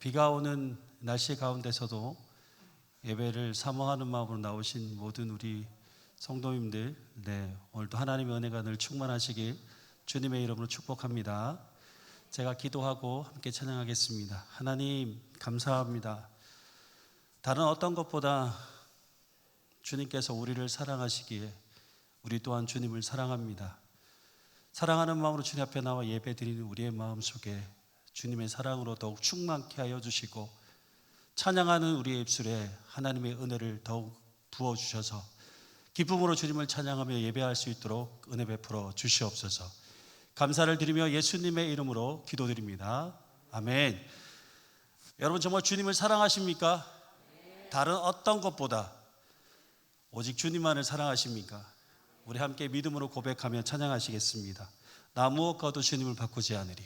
비가 오는 날씨 가운데서도 예배를 사모하는 마음으로 나오신 모든 우리 성도님들, 오늘도 하나님의 은혜가 늘 충만하시길 주님의 이름으로 축복합니다. 제가 기도하고 함께 찬양하겠습니다. 하나님 감사합니다. 다른 어떤 것보다 주님께서 우리를 사랑하시기에 우리 또한 주님을 사랑합니다. 사랑하는 마음으로 주님 앞에 나와 예배드리는 우리의 마음 속에 주님의 사랑으로 더욱 충만케 하여 주시고, 찬양하는 우리의 입술에 하나님의 은혜를 더욱 부어주셔서 기쁨으로 주님을 찬양하며 예배할 수 있도록 은혜 베풀어 주시옵소서. 감사를 드리며 예수님의 이름으로 기도드립니다. 아멘. 여러분, 정말 주님을 사랑하십니까? 다른 어떤 것보다 오직 주님만을 사랑하십니까? 우리 함께 믿음으로 고백하며 찬양하시겠습니다. 나 무엇과도 주님을 바꾸지 않으리.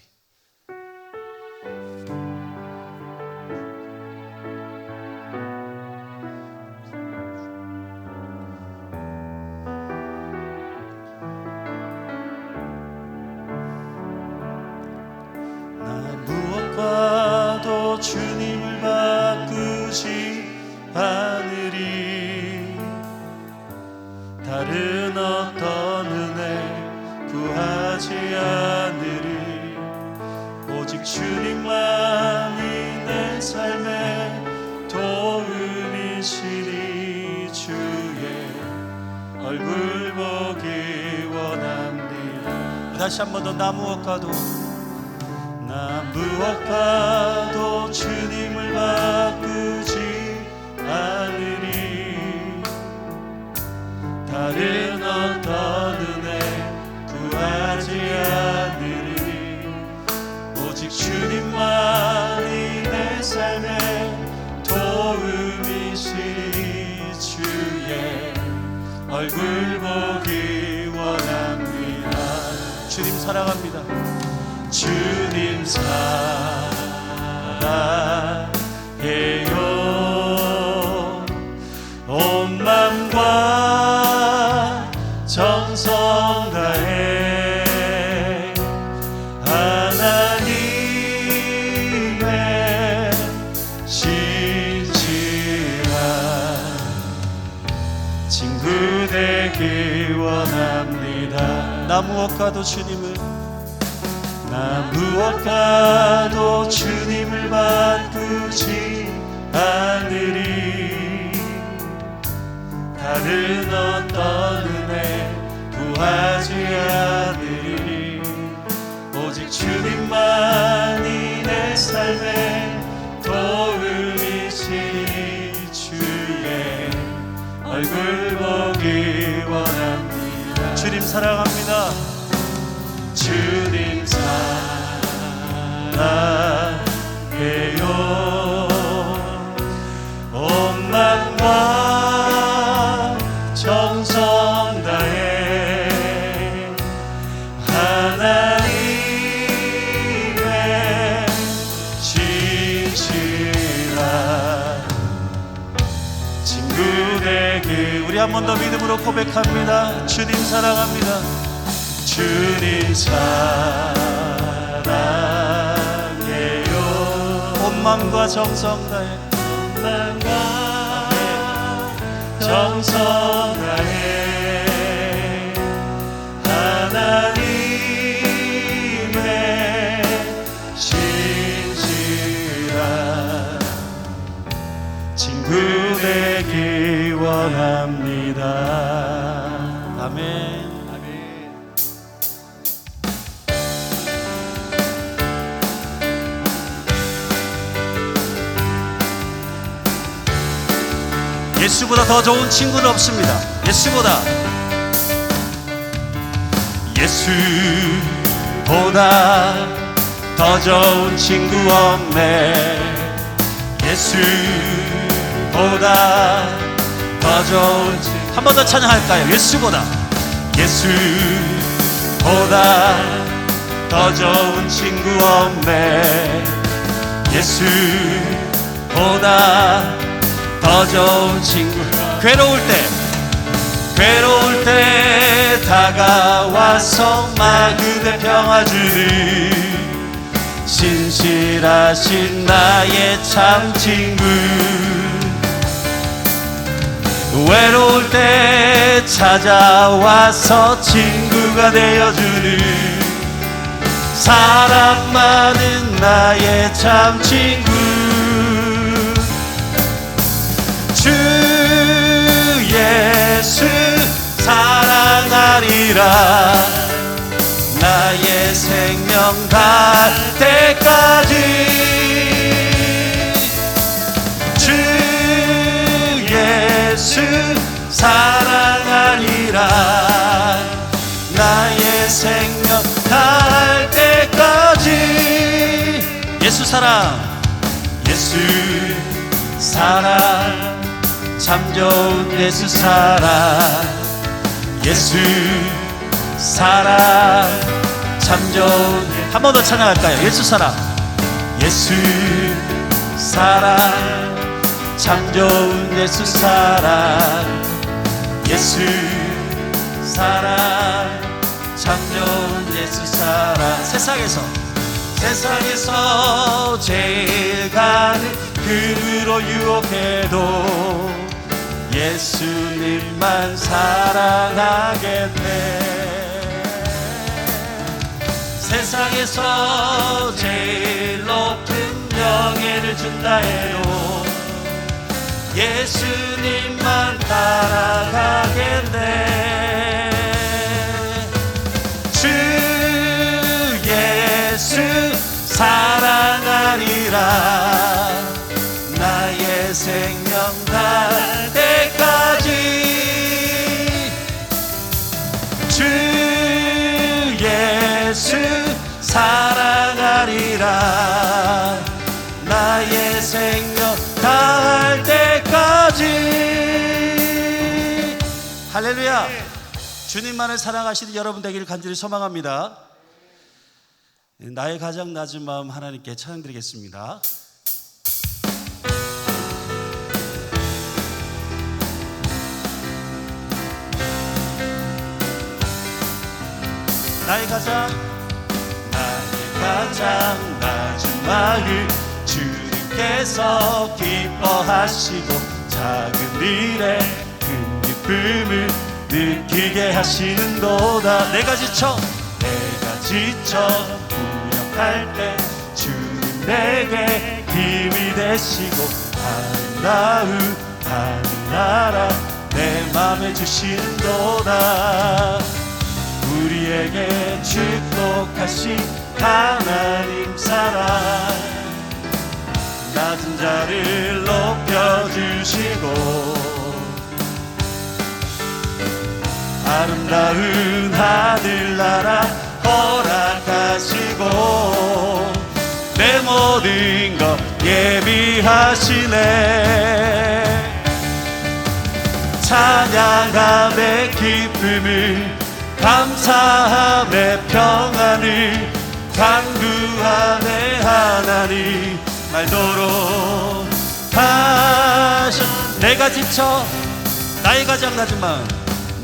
나 무엇과도 주님을 바꾸지 않으리. 다른 어떤 은혜 구하지 않으리. 오직 주님만이 내 삶의 도움이시니 주의 얼굴 보기 원합니다. 다시 한 번 더, 나 무엇과도 주님을 바꾸지 않으리. 다른 어떤 은혜 구하지 않으리. 오직 주님만이 내 삶의 도움이시니 주의 얼굴 보기 원합니다. 주님 사랑합니다. 주님 사랑해요. 온 맘과 정성 다해 하나님의 신실한 친구 되기 원합니다. 나 무엇과도 주님을 바꾸지 않으리. 다른 어떤 은혜 구하지 않으리. 오직 주님만이 내 삶의 도움이시니 주의 얼굴 보기 원합니다. 주님 사랑합니다. 주님 사랑해요. 온 맘과 정성 다해 하나님의 신실한 친구 되기. 우리 한 번 더 믿음으로 고백합니다. 주님 사랑합니다. 주님 사랑해요. 온 마음과 정성 다해 정성 다해 하나님의 신실한 친구 되기 원합니다. 아멘. 예수보다 더 좋은 친구는 없습니다. 예수보다 더 좋은 친구 없네. 예수보다 더 좋은 친구. 한 번 더 찬양할까요? 예수보다 더 좋은 친구 없네. 예수보다 더 좋은 친구. 괴로울 때 다가와서 나 그대 평화 주리. 신실하신 나의 참 친구. 외로울 때 찾아와서 친구가 되어주는 사랑 많은 나의 참 친구. 주 예수 사랑하리라 나의 생명 닿을 때까지. 주 예수 사랑하리라 나의 생명 닿을 때까지. 예수 사랑, 예수 사랑, 참 좋은 예수 사랑. 예수 사랑 참 좋은. 한 번 더 찬양할까요? 예수 사랑, 예수 사랑, 참 좋은 예수 사랑. 예수 사랑, 참 좋은 예수 사랑. 세상에서 제일 가는 금으로 유혹해도 예수님만 사랑하겠네. 세상에서 제일 높은 명예를 준다 해도 예수님만 따라가겠네. 주 예수 사랑하리라 나의 생명 닿을 때까지. 주 예수 사랑하리라 나의 생명 닿을 때까지. 할렐루야. 주님만을 사랑하시는 여러분 되기를 간절히 소망합니다. 나의 가장 낮은 마음 하나님께 찬양드리겠습니다. 나의 가장 낮은 마음 주님께서 기뻐하시고 작은 일에 큰 기쁨을 느끼게 하시는도다. 내가 지쳐 무력할 때 주님 내게 힘이 되시고 아름다운 하늘나라 내 맘에 주시는도다. 우리에게 축복하신 하나님 사랑 낮은 자를 높여주시고 아름다운 하늘나라 허락하시고 내 모든 것 예비하시네. 찬양함의 기쁨을 감사함의 평안을 간구함의 하나님 말도록 하셔. 내가 지쳐 나의 가장 낮은 마음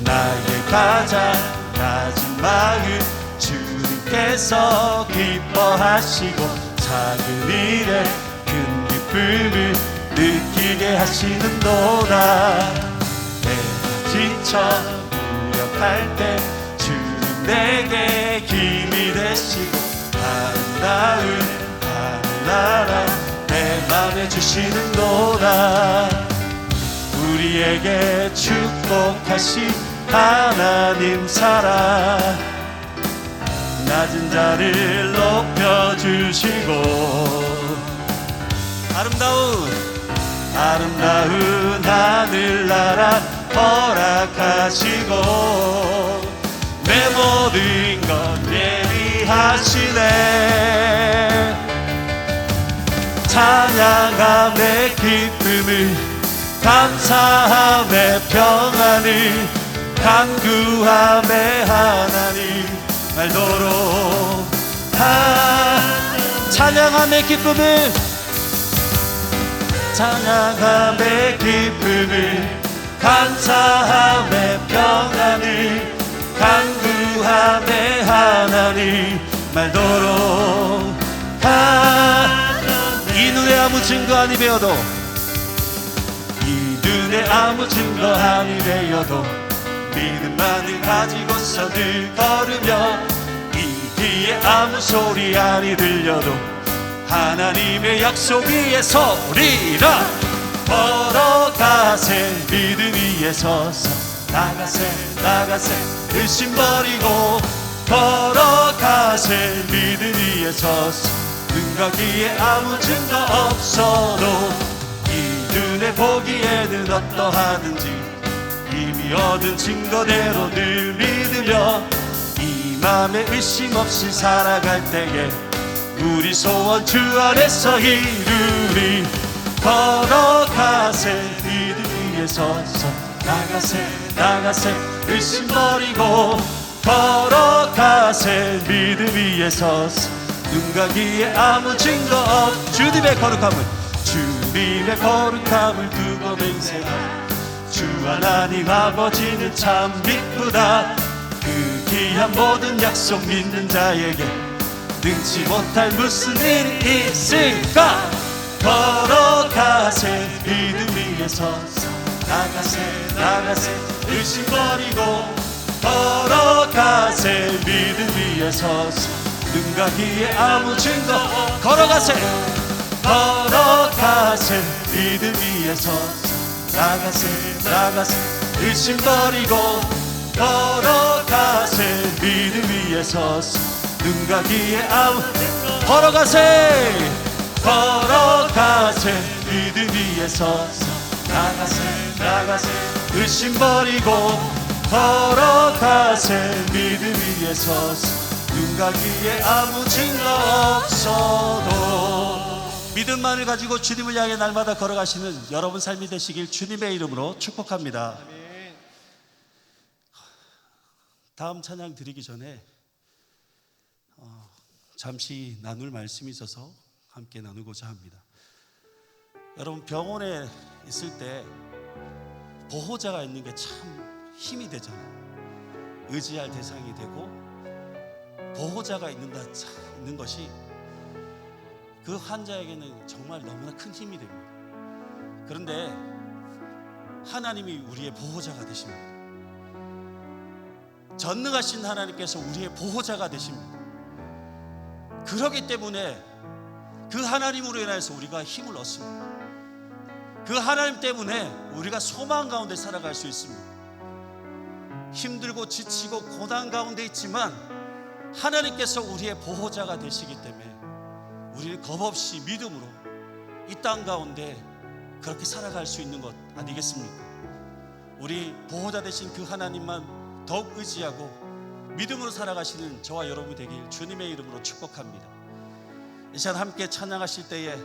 나의 가장 낮은 마음 주님께서 기뻐하시고 작은 일에 큰 기쁨을 느끼게 하시는도다. 내가 지쳐 무력할 때 주님 내게 힘이 되시고 아름다운 하늘나라 내 맘에 주시는도다. 우리에게 축복하신 하나님 사랑 낮은 자를 높여주시고 아름다운 하늘나라 허락하시고 내 모든 것 예비하시네. 찬양함의 기쁨을 감사함의 평안을 간구함의 하나님 말도록 찬양함의 기쁨을 감사함의 평안을 간구함의 하나님 말도록 이 눈에 아무 증거 아니 되어도 이 눈에 아무 증거 아니 되어도 믿음만을 가지고서 늘 걸으며 이 귀에 아무 소리 아니 들려도 하나님의 약속 위에 서리라. 걸어가세 믿음 위에 서서 나가세 의심 버리고 걸어가세 믿음 위에 서서 눈과 귀에 아무 증거 없어도 이 눈에 보기에는 어떠하든지 이미 얻은 증거대로 늘 믿으며 이 맘에 의심 없이 살아갈 때에 우리 소원 주 안에서 이루리. 걸어가세 믿음 위에 서서 나가세 의심 버리고 걸어가세 믿음 위에 서서 눈과 귀에 아무 증거 없 주님의 거룩함을 두고 맹세하 주 하나님 아버지는 참 기쁘다. 그 귀한 모든 약속 믿는 자에게 능치 못할 무슨 일이 있을까. 걸어가세 믿음 위에 서서 나가세 의심 버리고 걸어가세 믿음 위에 서서 눈과 귀에 아무 증거 걸어가세 믿음 위에 서서 나가세 의심 버리고 걸어가세 믿음 위에 서서 눈과 귀에 아무 걸어가세 믿음 위에 서서 나가세 의심 버리고 걸어가세 믿음 위에 서서 눈과 귀에 아무 증거 없어도. 믿음만을 가지고 주님을 향해 날마다 걸어가시는 여러분 삶이 되시길 주님의 이름으로 축복합니다. 다음 찬양 드리기 전에 잠시 나눌 말씀이 있어서 함께 나누고자 합니다. 여러분, 병원에 있을 때 보호자가 있는 게 참 힘이 되잖아요. 의지할 대상이 되고 보호자가 있는 것이 그 환자에게는 정말 너무나 큰 힘이 됩니다. 그런데 하나님이 우리의 보호자가 되십니다. 전능하신 하나님께서 우리의 보호자가 되십니다. 그렇기 때문에 그 하나님으로 인해서 우리가 힘을 얻습니다. 그 하나님 때문에 우리가 소망 가운데 살아갈 수 있습니다. 힘들고 지치고 고난 가운데 있지만 하나님께서 우리의 보호자가 되시기 때문에 우리는 겁없이 믿음으로 이 땅 가운데 그렇게 살아갈 수 있는 것 아니겠습니까? 우리 보호자 되신 그 하나님만 더욱 의지하고 믿음으로 살아가시는 저와 여러분이 되길 주님의 이름으로 축복합니다. 이 시간 함께 찬양하실 때에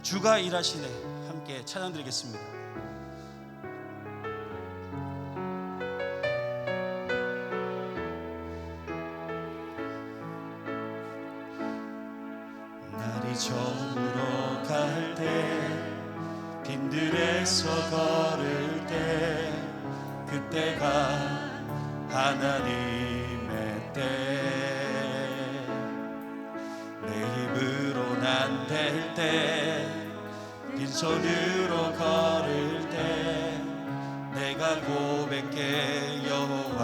주가 일하시네 함께 찬양 드리겠습니다. 날이 저물어 갈 때 빈들에서 걸을 때 그때가 하나님의 때 내 힘으로 난 될 때 빈손으로 걸을 때 내가 고백해 여호와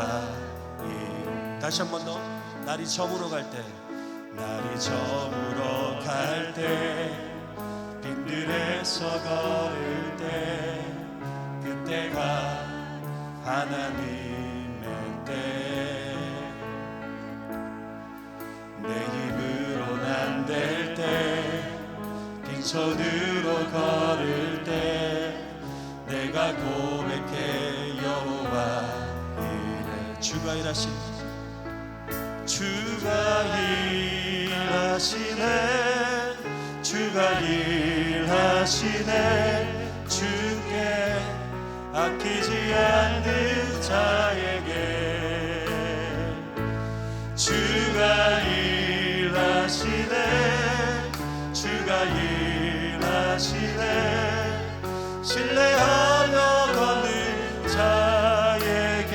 다시 한 번 더. 날이 저물어 갈 때 날이 저물어 갈 때 빈들에서 걸을 때 그때가 하나님의 때 내 힘으로 난 될 때 빈손으로 걸을 때 내가 고백해 여호와 이래 주가 일하시네 주가 일하시네 주가 일하시네 주께 아끼지 않는 자에게 주가 일하시네 주가 일하시네 신뢰하며 걷는 자에게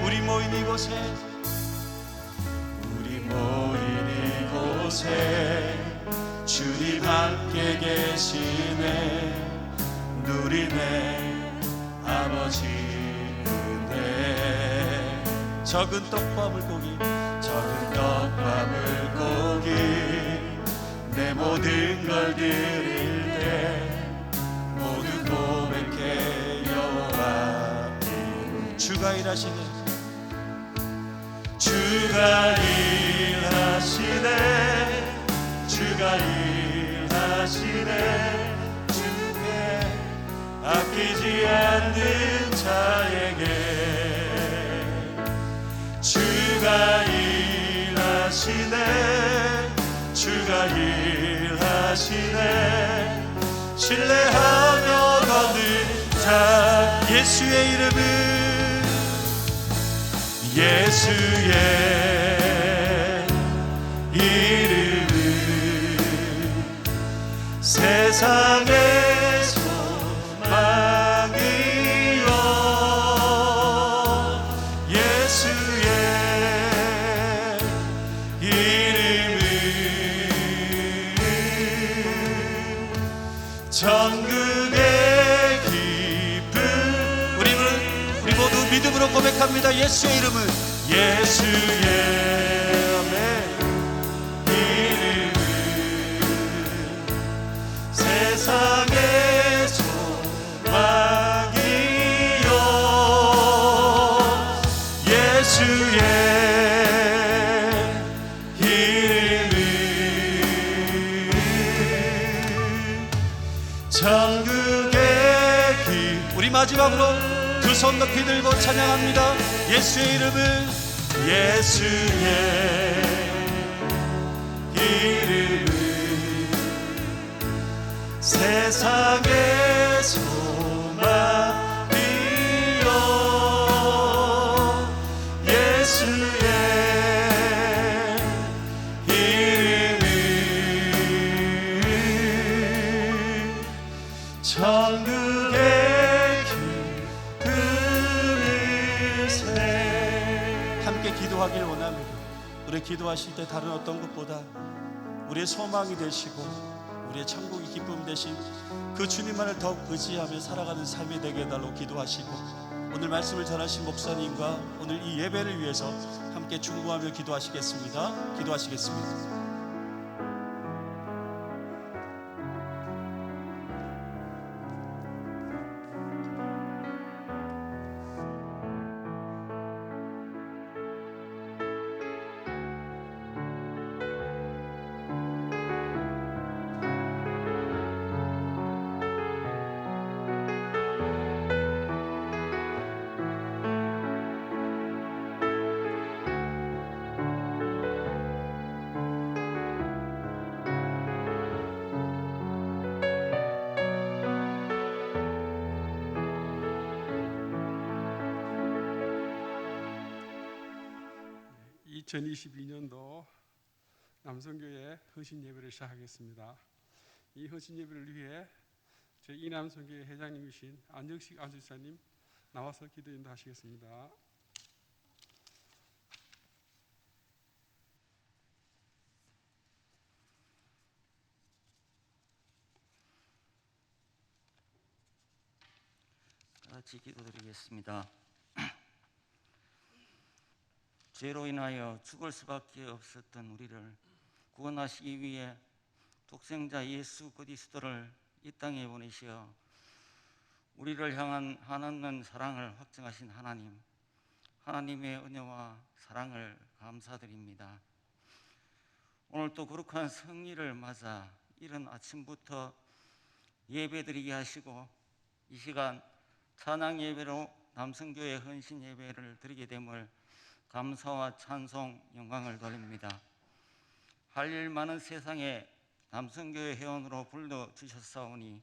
우리 모인 이곳에 곳에 주님 함께 계시네. 누리네 아버지 은혜. 적은 떡과 물고기, 적은 떡과 물고기 내 모든 걸 드릴 때 모두 고백해 여호와 이름. 주가 일하시네, 주가 일하시네. 주가 일하시네. 주께 아끼지 않는 자에게 주가 일하시네. 주가 일하시네. 신뢰하며 걷는 자. 예수의 이름은, 예수의 이름은 세상의 소망이요. 예수의 이름은 천국의 기쁨. 우리 모두 믿음으로 고백합니다. 예수의 이름은, 예수의 이름은 세상의 소망이요. 예수의 이름은 천국의 길. 우리 마지막으로 두 손 높이 들고 찬양합니다. 예수의 이름은, 예수의 이름은 세상의 소망이요. 예수의 이름은 천국의 함께 기도하길 원합니다. 우리 기도하실 때 다른 어떤 것보다 우리의 소망이 되시고 우리의 천국의 기쁨 되신 그 주님만을 더욱 의지하며 살아가는 삶이 되게 해달라고 기도하시고, 오늘 말씀을 전하신 목사님과 오늘 이 예배를 위해서 함께 중보하며 기도하시겠습니다. 기도하시겠습니다. (2022년도) 남성교회 헌신 예배를 시작하겠습니다. 이 헌신 예배를 위해 저희 이남성교회 회장님이신 안정식 안주사님 나와서 기도 인도하시겠습니다. 같이 기도드리겠습니다. 죄로 인하여 죽을 수밖에 없었던 우리를 구원하시기 위해 독생자 예수 그리스도를 이 땅에 보내시어 우리를 향한 한없는 사랑을 확증하신 하나님, 하나님의 은혜와 사랑을 감사드립니다. 오늘 또 거룩한 성리를 맞아 이른 아침부터 예배드리게 하시고 이 시간 찬양 예배로 남성교회 헌신 예배를 드리게 됨을 감사와 찬송 영광을 돌립니다. 할 일 많은 세상에 남성교회 회원으로 불러주셨사오니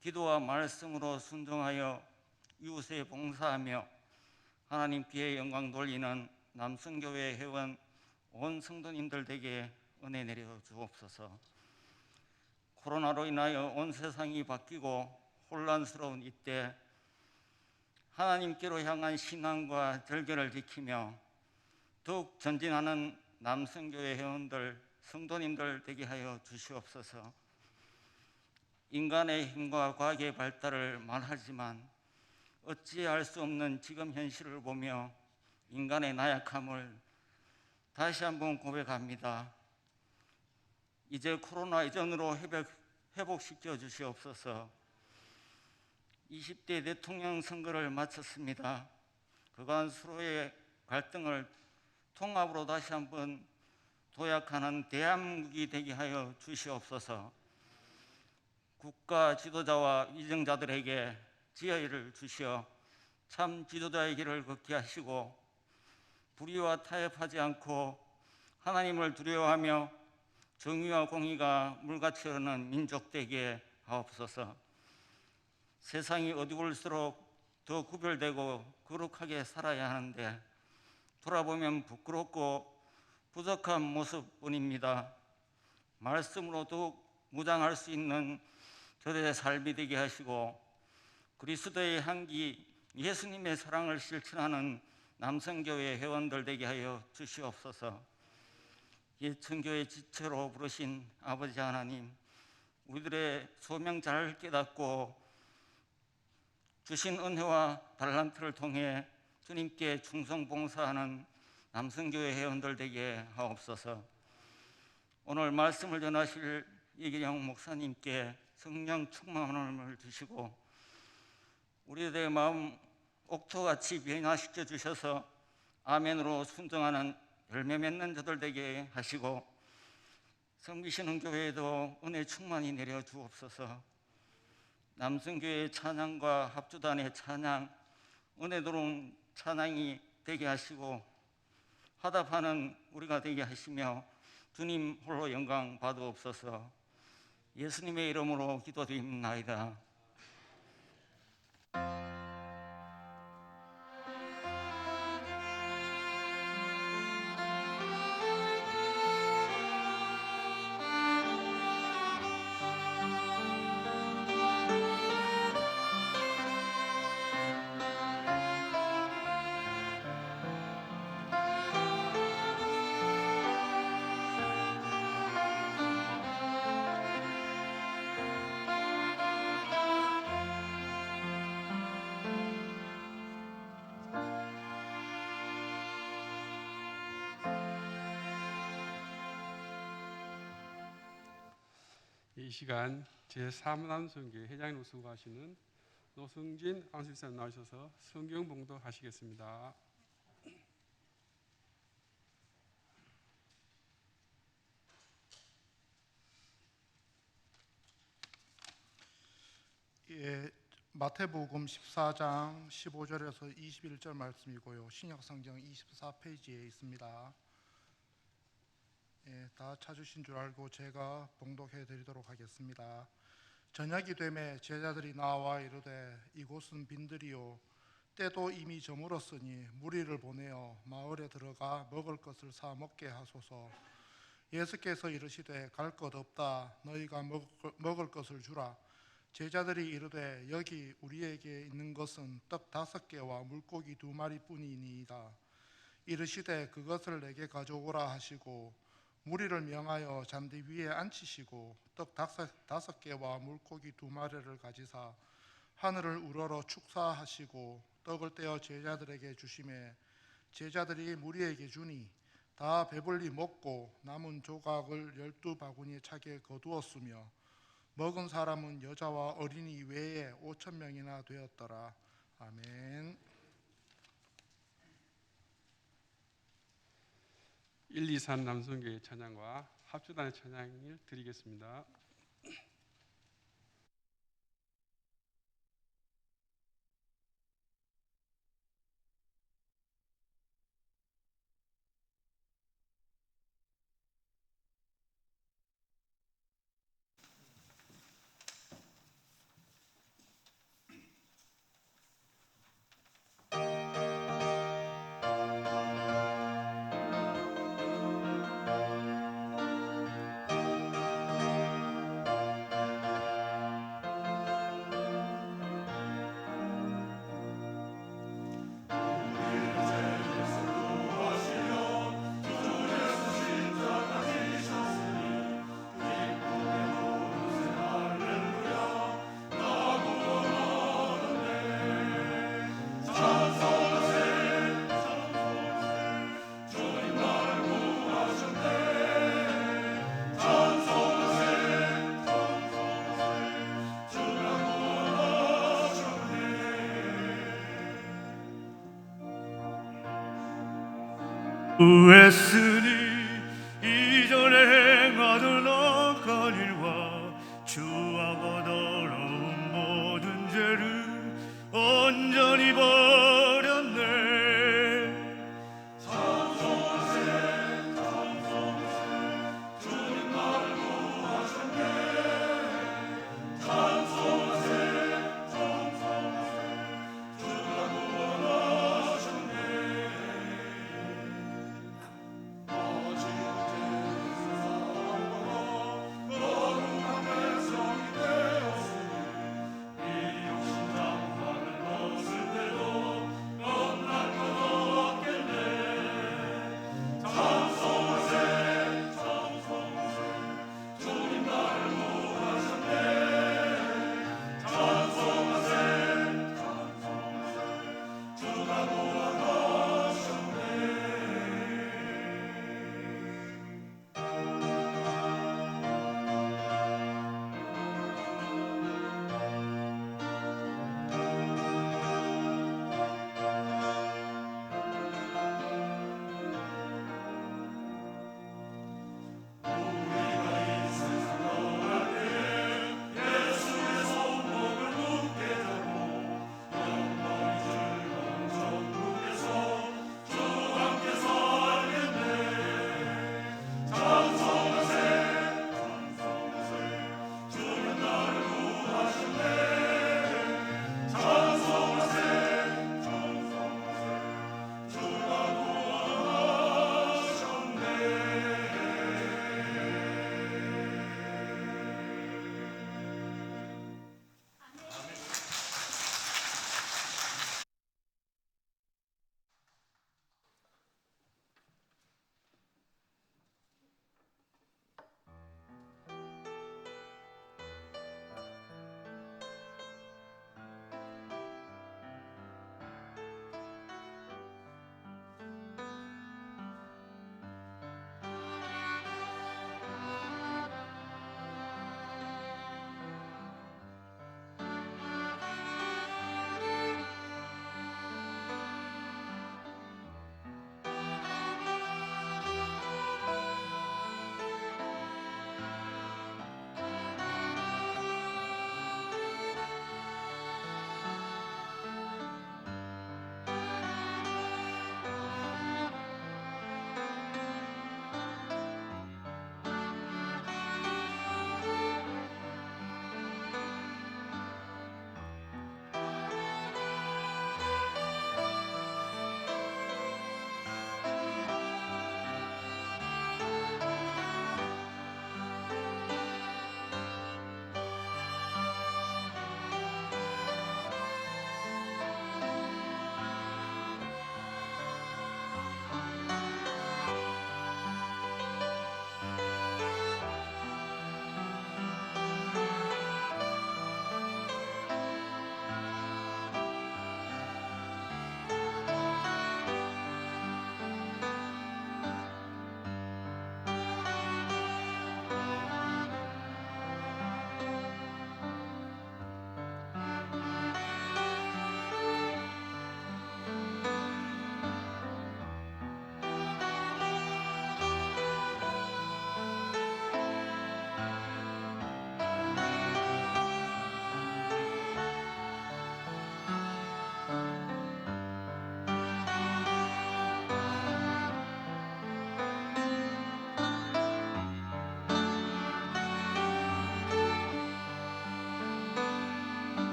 기도와 말씀으로 순종하여 이웃에 봉사하며 하나님께 영광 돌리는 남성교회 회원 온 성도님들에게 은혜 내려 주옵소서. 코로나로 인하여 온 세상이 바뀌고 혼란스러운 이때 하나님께로 향한 신앙과 절개를 지키며 더욱 전진하는 남성교회 회원들 성도님들 되게 하여 주시옵소서. 인간의 힘과 과학의 발달을 말하지만 어찌할 수 없는 지금 현실을 보며 인간의 나약함을 다시 한번 고백합니다. 이제 코로나 이전으로 회복시켜 주시옵소서. 20대 대통령 선거를 마쳤습니다. 그간 서로의 갈등을 통합으로 다시 한번 도약하는 대한민국이 되게 하여 주시옵소서. 국가 지도자와 위정자들에게 지혜를 주시어 참 지도자의 길을 걷게 하시고 불의와 타협하지 않고 하나님을 두려워하며 정의와 공의가 물같이 흐르는 민족 되게 하옵소서. 세상이 어두울수록 더 구별되고 거룩하게 살아야 하는데 돌아보면 부끄럽고 부족한 모습뿐입니다. 말씀으로 더욱 무장할 수 있는 저들의 삶이 되게 하시고 그리스도의 향기, 예수님의 사랑을 실천하는 남성교회 회원들 되게 하여 주시옵소서. 예천교회 지체로 부르신 아버지 하나님, 우리들의 소명 잘 깨닫고 주신 은혜와 달란트를 통해 주님께 충성 봉사하는 남성교회 회원들 되게 하옵소서. 오늘 말씀을 전하실 이기영 목사님께 성령 충만함을 주시고 우리들의 마음 옥토같이 변화시켜 주셔서 아멘으로 순종하는 열매 맺는 자들 되게 하시고 섬기시는 교회에도 은혜 충만히 내려 주옵소서. 남성교회 찬양과 합주단의 찬양, 은혜도록 찬양이 되게 하시고 화답하는 우리가 되게 하시며 주님 홀로 영광 받으옵소서. 예수님의 이름으로 기도드립나이다. 이 시간 제3남성교회 회장으로 수고하시는 노승진 안수집사님 나오셔서 성경 봉독하시겠습니다. 예, 마태복음 14장 15절에서 21절 말씀이고요. 신약성경 24페이지에 있습니다. 예, 다 찾으신 줄 알고 제가 봉독해 드리도록 하겠습니다. 저녁이 되매 제자들이 나와 이르되 이곳은 빈들이요 때도 이미 저물었으니 무리를 보내어 마을에 들어가 먹을 것을 사 먹게 하소서. 예수께서 이르시되 갈 것 없다. 너희가 먹을 것을 주라. 제자들이 이르되 여기 우리에게 있는 것은 떡 5개와 물고기 2마리뿐이니이다. 이르시되 그것을 내게 가져오라 하시고 무리를 명하여 잔디 위에 앉히시고 떡 5개와 물고기 2마리를 가지사 하늘을 우러러 축사하시고 떡을 떼어 제자들에게 주시매 제자들이 무리에게 주니 다 배불리 먹고 남은 조각을 12바구니에 차게 거두었으며 먹은 사람은 여자와 어린이 외에 5,000명이나 되었더라. 아멘. 123 남성교회 찬양과 합주단의 찬양을 드리겠습니다. 후회쓰니 이전에 행하던 악한 일과 주하고 더러운 모든 죄를 온전히 버렸네.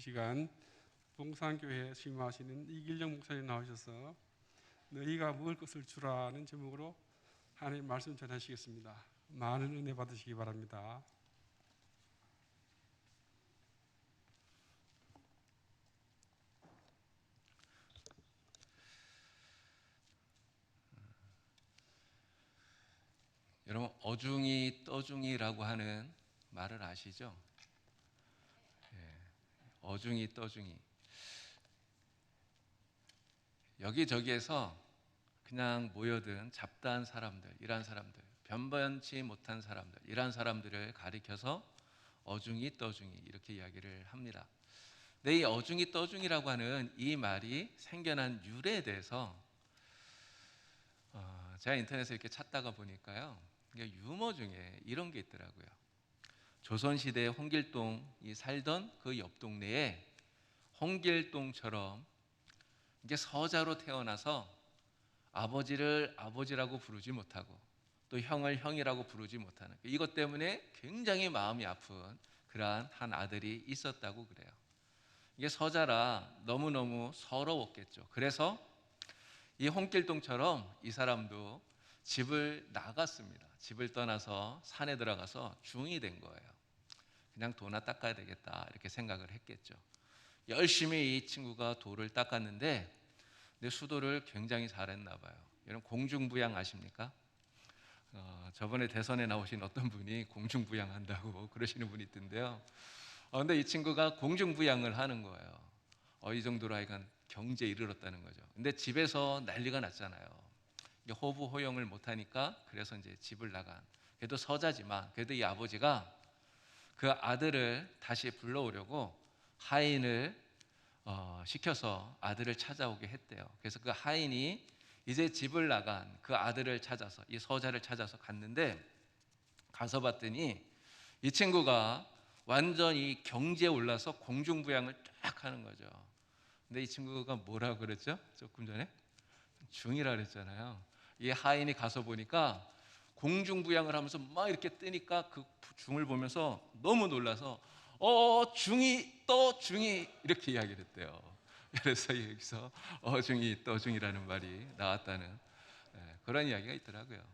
시간 봉산교회 수임하시는 이길영 목사님 나오셔서 너희가 먹을 것을 주라는 제목으로 하나님 말씀 전하시겠습니다. 많은 은혜 받으시기 바랍니다. 여러분, 어중이 떠중이라고 하는 말을 아시죠? 어중이 떠중이. 여기저기에서 그냥 모여든 잡다한 사람들, 이런 사람들, 변변치 못한 사람들, 이런 사람들을 가리켜서 어중이 떠중이 이렇게 이야기를 합니다. 근데 이 어중이 떠중이라고 하는 이 말이 생겨난 유래에 대해서 제가 인터넷에 이렇게 찾다가 보니까요, 유머 중에 이런 게 있더라고요. 조선시대에 홍길동이 살던 그 옆 동네에 홍길동처럼 이제 서자로 태어나서 아버지를 아버지라고 부르지 못하고 또 형을 형이라고 부르지 못하는, 이것 때문에 굉장히 마음이 아픈 그러한 한 아들이 있었다고 그래요. 이게 서자라 너무너무 서러웠겠죠. 그래서 이 홍길동처럼 이 사람도 집을 나갔습니다. 집을 떠나서 산에 들어가서 중이 된 거예요. 그냥 도나 닦아야 되겠다 이렇게 생각을 했겠죠. 열심히 이 친구가 돌을 닦았는데 근데 수도를 굉장히 잘했나 봐요. 여러분, 공중부양 아십니까? 저번에 대선에 나오신 어떤 분이 공중부양 한다고 그러시는 분이 있던데요. 근데 이 친구가 공중부양을 하는 거예요. 이 정도로 하여간 경제에 이르렀다는 거죠. 근데 집에서 난리가 났잖아요. 호부 호영을 못하니까 그래서 이제 집을 나간, 그래도 서자지만 그래도 이 아버지가 그 아들을 다시 불러오려고 하인을 시켜서 아들을 찾아오게 했대요. 그래서 그 하인이 이제 집을 나간 그 아들을 찾아서, 이 서자를 찾아서 갔는데, 가서 봤더니 이 친구가 완전히 경지에 올라서 공중부양을 쫙 하는 거죠. 근데 이 친구가 뭐라고 그랬죠? 조금 전에 중이라 그랬잖아요. 이 하인이 가서 보니까 공중부양을 하면서 막 이렇게 뜨니까 그 중을 보면서 너무 놀라서 중이 떠 중이 이렇게 이야기를 했대요. 그래서 여기서 어중이 떠중이라는 말이 나왔다는 그런 이야기가 있더라고요.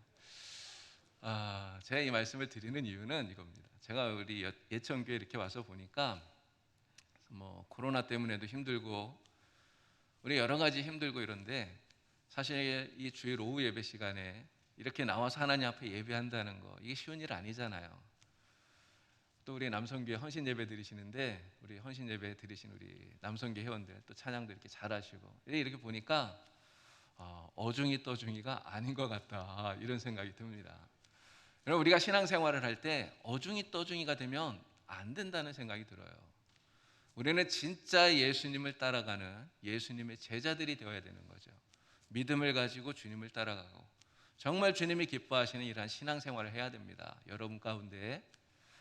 제가 이 말씀을 드리는 이유는 이겁니다. 제가 우리 예천교회 이렇게 와서 보니까 코로나 때문에도 힘들고 우리 여러 가지 힘들고 이런데, 사실 이 주일 오후 예배 시간에 이렇게 나와서 하나님 앞에 예배한다는 거, 이게 쉬운 일 아니잖아요. 또 우리 남성교회 헌신 예배 드리시는데, 우리 헌신 예배 드리신 우리 남성교회 회원들 또 찬양도 이렇게 잘하시고 이렇게 보니까 어중이 떠중이가 아닌 것 같다 이런 생각이 듭니다. 여러분, 우리가 신앙생활을 할 때 어중이 떠중이가 되면 안 된다는 생각이 들어요. 우리는 진짜 예수님을 따라가는 예수님의 제자들이 되어야 되는 거죠. 믿음을 가지고 주님을 따라가고 정말 주님이 기뻐하시는 이러한 신앙생활을 해야 됩니다. 여러분 가운데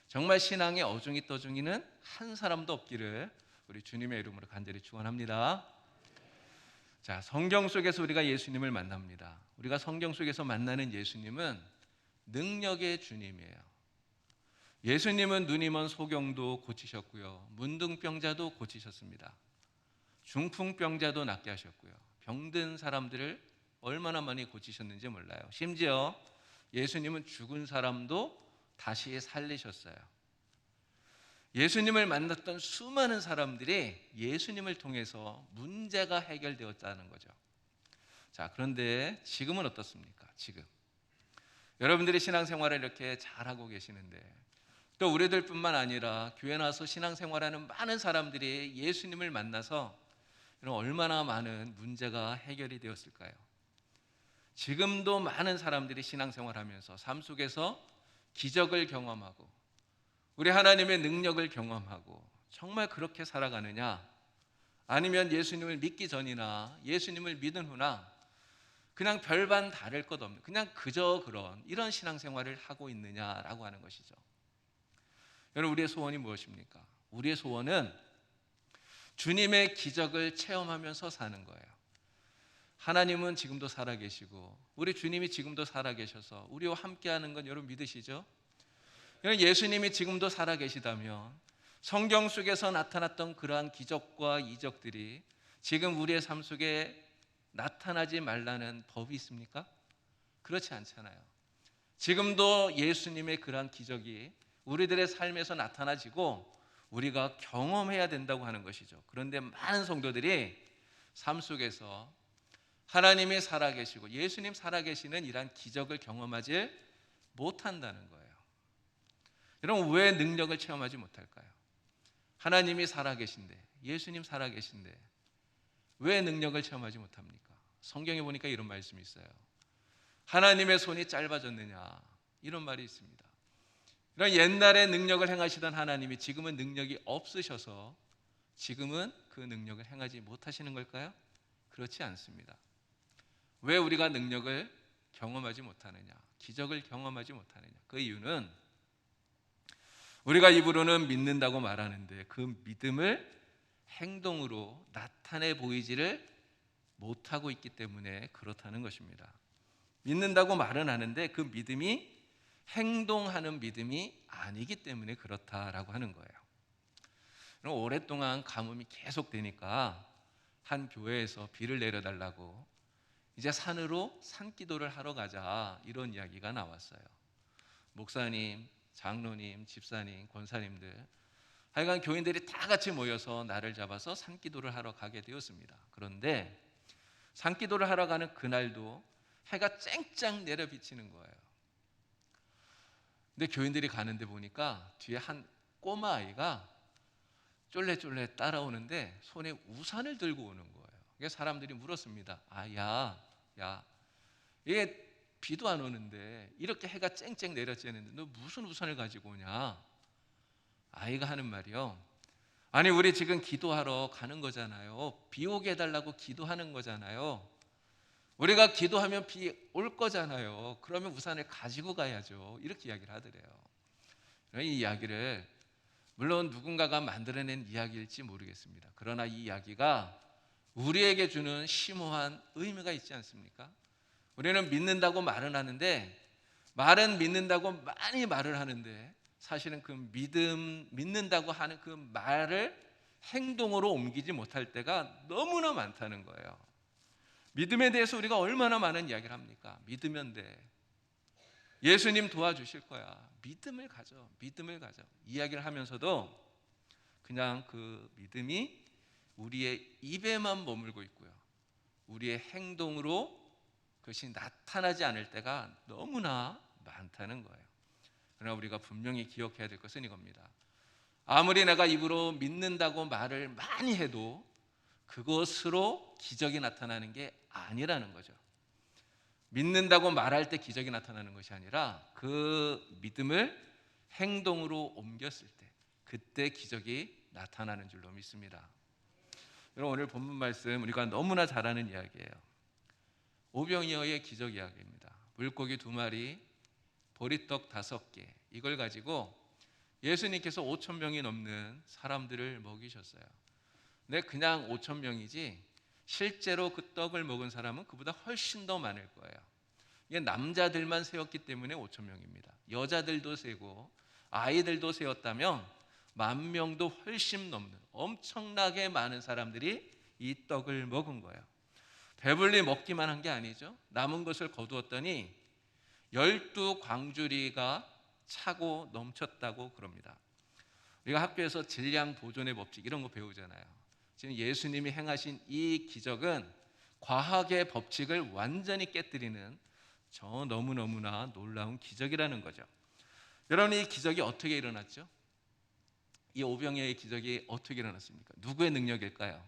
정말 신앙의 어중이 떠중이는 한 사람도 없기를 우리 주님의 이름으로 간절히 축원합니다. 자, 성경 속에서 우리가 예수님을 만납니다. 우리가 성경 속에서 만나는 예수님은 능력의 주님이에요. 예수님은 눈이 먼 소경도 고치셨고요, 문둥병자도 고치셨습니다. 중풍병자도 낫게 하셨고요, 병든 사람들을 얼마나 많이 고치셨는지 몰라요. 심지어 예수님은 죽은 사람도 다시 살리셨어요. 예수님을 만났던 수많은 사람들이 예수님을 통해서 문제가 해결되었다는 거죠. 자, 그런데 지금은 어떻습니까? 지금 여러분들이 신앙생활을 이렇게 잘하고 계시는데, 또 우리들뿐만 아니라 교회 나와서 신앙생활하는 많은 사람들이 예수님을 만나서 이런 얼마나 많은 문제가 해결이 되었을까요? 지금도 많은 사람들이 신앙생활하면서 삶 속에서 기적을 경험하고 우리 하나님의 능력을 경험하고 정말 그렇게 살아가느냐, 아니면 예수님을 믿기 전이나 예수님을 믿은 후나 그냥 별반 다를 것 없는 그냥 그저 그런 이런 신앙생활을 하고 있느냐라고 하는 것이죠. 여러분, 우리의 소원이 무엇입니까? 우리의 소원은 주님의 기적을 체험하면서 사는 거예요. 하나님은 지금도 살아계시고 우리 주님이 지금도 살아계셔서 우리와 함께하는 건 여러분 믿으시죠? 예수님이 지금도 살아계시다면 성경 속에서 나타났던 그러한 기적과 이적들이 지금 우리의 삶 속에 나타나지 말라는 법이 있습니까? 그렇지 않잖아요. 지금도 예수님의 그러한 기적이 우리들의 삶에서 나타나지고 우리가 경험해야 된다고 하는 것이죠. 그런데 많은 성도들이 삶 속에서 하나님이 살아계시고 예수님 살아계시는 이러한 기적을 경험하지 못한다는 거예요. 여러분, 왜 능력을 체험하지 못할까요? 하나님이 살아계신데, 예수님 살아계신데 왜 능력을 체험하지 못합니까? 성경에 보니까 이런 말씀이 있어요. 하나님의 손이 짧아졌느냐, 이런 말이 있습니다. 이런 옛날에 능력을 행하시던 하나님이 지금은 능력이 없으셔서 지금은 그 능력을 행하지 못하시는 걸까요? 그렇지 않습니다. 왜 우리가 능력을 경험하지 못하느냐, 기적을 경험하지 못하느냐, 그 이유는 우리가 입으로는 믿는다고 말하는데 그 믿음을 행동으로 나타내 보이지를 못하고 있기 때문에 그렇다는 것입니다. 믿는다고 말은 하는데 그 믿음이 행동하는 믿음이 아니기 때문에 그렇다라고 하는 거예요. 오랫동안 가뭄이 계속되니까 한 교회에서 비를 내려달라고 이제 산으로 산기도를 하러 가자, 이런 이야기가 나왔어요. 목사님, 장로님, 집사님, 권사님들, 하여간 교인들이 다 같이 모여서 날을 잡아서 산기도를 하러 가게 되었습니다. 그런데 산기도를 하러 가는 그날도 해가 쨍쨍 내려 비치는 거예요. 근데 교인들이 가는데 보니까 뒤에 한 꼬마 아이가 쫄래쫄래 따라오는데 손에 우산을 들고 오는 거예요. 그래서 사람들이 물었습니다. 야, 이게 비도 안 오는데 이렇게 해가 쨍쨍 내려쬐는데 너 무슨 우산을 가지고 오냐? 아이가 하는 말이요, 아니 우리 지금 기도하러 가는 거잖아요. 비 오게 해달라고 기도하는 거잖아요. 우리가 기도하면 비 올 거잖아요. 그러면 우산을 가지고 가야죠. 이렇게 이야기를 하더래요. 이 이야기를 물론 누군가가 만들어낸 이야기일지 모르겠습니다. 그러나 이 이야기가 우리에게 주는 심오한 의미가 있지 않습니까? 우리는 믿는다고 말은 하는데, 말은 믿는다고 많이 말을 하는데 사실은 그 믿는다고 하는 그 말을 행동으로 옮기지 못할 때가 너무나 많다는 거예요. 믿음에 대해서 우리가 얼마나 많은 이야기를 합니까? 믿으면 돼. 예수님 도와주실 거야. 믿음을 가져. 이야기를 하면서도 그냥 그 믿음이 우리의 입에만 머물고 있고요. 우리의 행동으로 그것이 나타나지 않을 때가 너무나 많다는 거예요. 그러나 우리가 분명히 기억해야 될 것은 이겁니다. 아무리 내가 입으로 믿는다고 말을 많이 해도 그것으로 기적이 나타나는 게 아니라는 거죠. 믿는다고 말할 때 기적이 나타나는 것이 아니라 그 믿음을 행동으로 옮겼을 때, 그때 기적이 나타나는 줄로 믿습니다. 여러분, 오늘 본문 말씀 우리가 너무나 잘 아는 이야기예요. 오병이어의 기적 이야기입니다. 물고기 2마리, 보리떡 5개, 이걸 가지고 예수님께서 5,000명이 넘는 사람들을 먹이셨어요. 근데 그냥 5,000명이지 실제로 그 떡을 먹은 사람은 그보다 훨씬 더 많을 거예요. 이게 남자들만 세웠기 때문에 5,000명입니다. 여자들도 세고 아이들도 세웠다면 10,000명도 훨씬 넘는 엄청나게 많은 사람들이 이 떡을 먹은 거예요. 배불리 먹기만 한 게 아니죠. 남은 것을 거두었더니 12광주리가 차고 넘쳤다고 그럽니다. 우리가 학교에서 질량 보존의 법칙 이런 거 배우잖아요. 지금 예수님이 행하신 이 기적은 과학의 법칙을 완전히 깨뜨리는 저 너무너무나 놀라운 기적이라는 거죠. 여러분, 이 기적이 어떻게 일어났죠? 이 오병이어의 기적이 어떻게 일어났습니까? 누구의 능력일까요?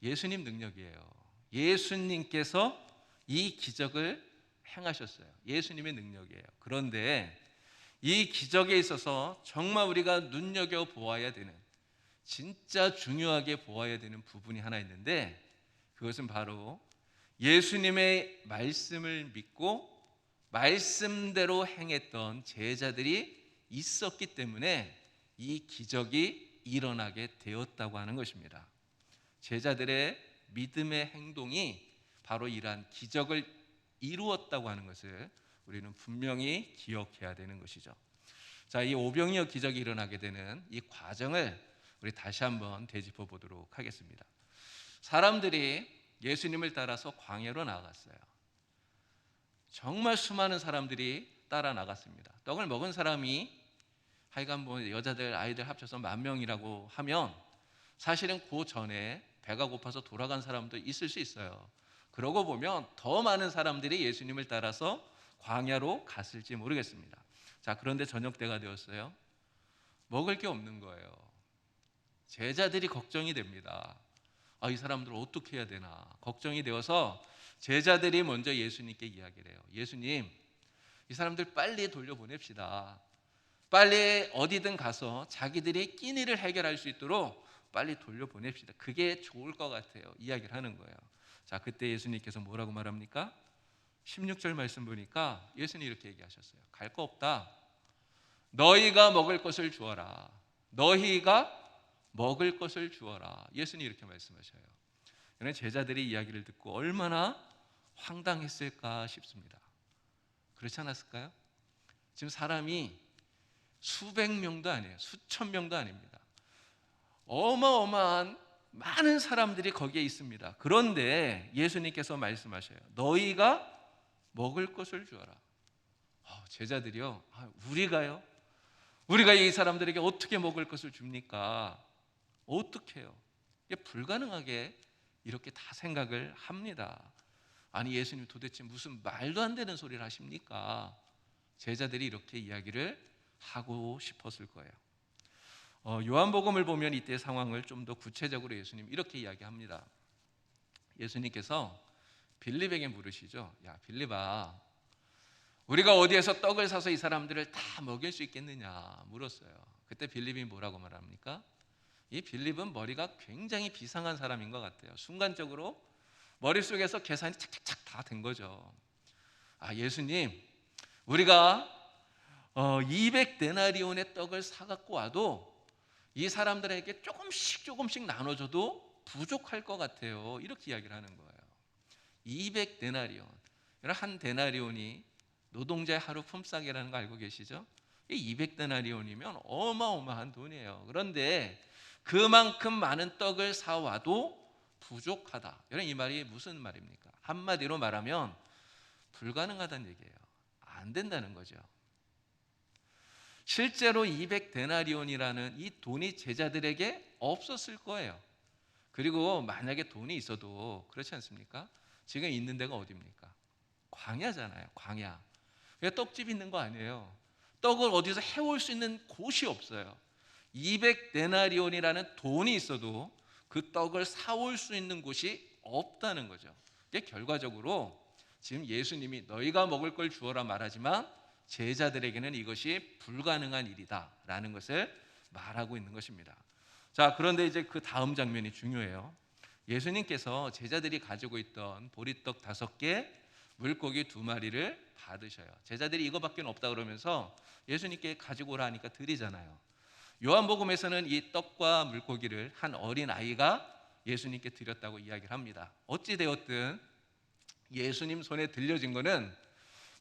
예수님 능력이에요. 예수님께서 이 기적을 행하셨어요. 예수님의 능력이에요. 그런데 이 기적에 있어서 정말 우리가 눈여겨보아야 되는, 진짜 중요하게 보아야 되는 부분이 하나 있는데, 그것은 바로 예수님의 말씀을 믿고 말씀대로 행했던 제자들이 있었기 때문에 이 기적이 일어나게 되었다고 하는 것입니다. 제자들의 믿음의 행동이 바로 이러한 기적을 이루었다고 하는 것을 우리는 분명히 기억해야 되는 것이죠. 자, 이 오병이어 기적이 일어나게 되는 이 과정을 우리 다시 한번 되짚어 보도록 하겠습니다. 사람들이 예수님을 따라서 광야로 나아갔어요. 정말 수많은 사람들이 따라 나갔습니다. 떡을 먹은 사람이 하여간 뭐 여자들 아이들 합쳐서 10,000명이라고 하면 사실은 그 전에 배가 고파서 돌아간 사람도 있을 수 있어요. 그러고 보면 더 많은 사람들이 예수님을 따라서 광야로 갔을지 모르겠습니다. 자, 그런데 저녁 때가 되었어요. 먹을 게 없는 거예요. 제자들이 걱정이 됩니다. 이 사람들 어떻게 해야 되나 걱정이 되어서 제자들이 먼저 예수님께 이야기를 해요. 예수님, 이 사람들 빨리 돌려보냅시다. 빨리 어디든 가서 자기들이 끼니를 해결할 수 있도록 빨리 돌려보냅시다. 그게 좋을 것 같아요. 이야기를 하는 거예요. 자, 그때 예수님께서 뭐라고 말합니까? 16절 말씀 보니까 예수님이 이렇게 얘기하셨어요. 갈 거 없다. 너희가 먹을 것을 주어라. 너희가 먹을 것을 주어라. 예수님이 이렇게 말씀하셔요. 이런 제자들이 이야기를 듣고 얼마나 황당했을까 싶습니다. 그렇지 않았을까요? 지금 사람이 수백 명도 아니에요. 수천 명도 아닙니다. 어마어마한 많은 사람들이 거기에 있습니다. 그런데 예수님께서 말씀하셔요. 너희가 먹을 것을 주어라. 제자들이요. 우리가요? 우리가 이 사람들에게 어떻게 먹을 것을 줍니까? 어떻게 해요? 이게 불가능하게 이렇게 다 생각을 합니다. 아니, 예수님 도대체 무슨 말도 안 되는 소리를 하십니까? 제자들이 이렇게 이야기를 하고 싶었을 거예요. 요한복음을 보면 이때 상황을 좀 더 구체적으로 예수님 이렇게 이야기합니다. 예수님께서 빌립에게 물으시죠. 야, 빌립아, 우리가 어디에서 떡을 사서 이 사람들을 다 먹일 수 있겠느냐 물었어요. 그때 빌립이 뭐라고 말합니까? 이 빌립은 머리가 굉장히 비상한 사람인 것 같아요. 순간적으로 머릿속에서 계산이 착착착 다 된 거죠. 예수님, 우리가 200데나리온의 떡을 사갖고 와도 이 사람들에게 조금씩 나눠줘도 부족할 것 같아요. 이렇게 이야기를 하는 거예요. 200데나리온. 한 데나리온이 노동자의 하루 품삯이라는 거 알고 계시죠? 200데나리온이면 어마어마한 돈이에요. 그런데 그만큼 많은 떡을 사와도 부족하다. 이 말이 무슨 말입니까? 한마디로 말하면 불가능하다는 얘기예요. 안 된다는 거죠. 실제로 200데나리온이라는 이 돈이 제자들에게 없었을 거예요. 그리고 만약에 돈이 있어도 그렇지 않습니까? 지금 있는 데가 어디입니까? 광야잖아요. 광야. 떡집 있는 거 아니에요. 떡을 어디서 해올 수 있는 곳이 없어요. 200데나리온이라는 돈이 있어도 그 떡을 사올 수 있는 곳이 없다는 거죠. 이게 결과적으로 지금 예수님이 너희가 먹을 걸 주어라 말하지만 제자들에게는 이것이 불가능한 일이다라는 것을 말하고 있는 것입니다. 자, 그런데 이제 그 다음 장면이 중요해요. 예수님께서 제자들이 가지고 있던 보리떡 5개, 물고기 2마리를 받으셔요. 제자들이 이거밖에 없다 그러면서 예수님께 가지고 오라 하니까 드리잖아요. 요한복음에서는 이 떡과 물고기를 한 어린 아이가 예수님께 드렸다고 이야기를 합니다. 어찌 되었든 예수님 손에 들려진 거는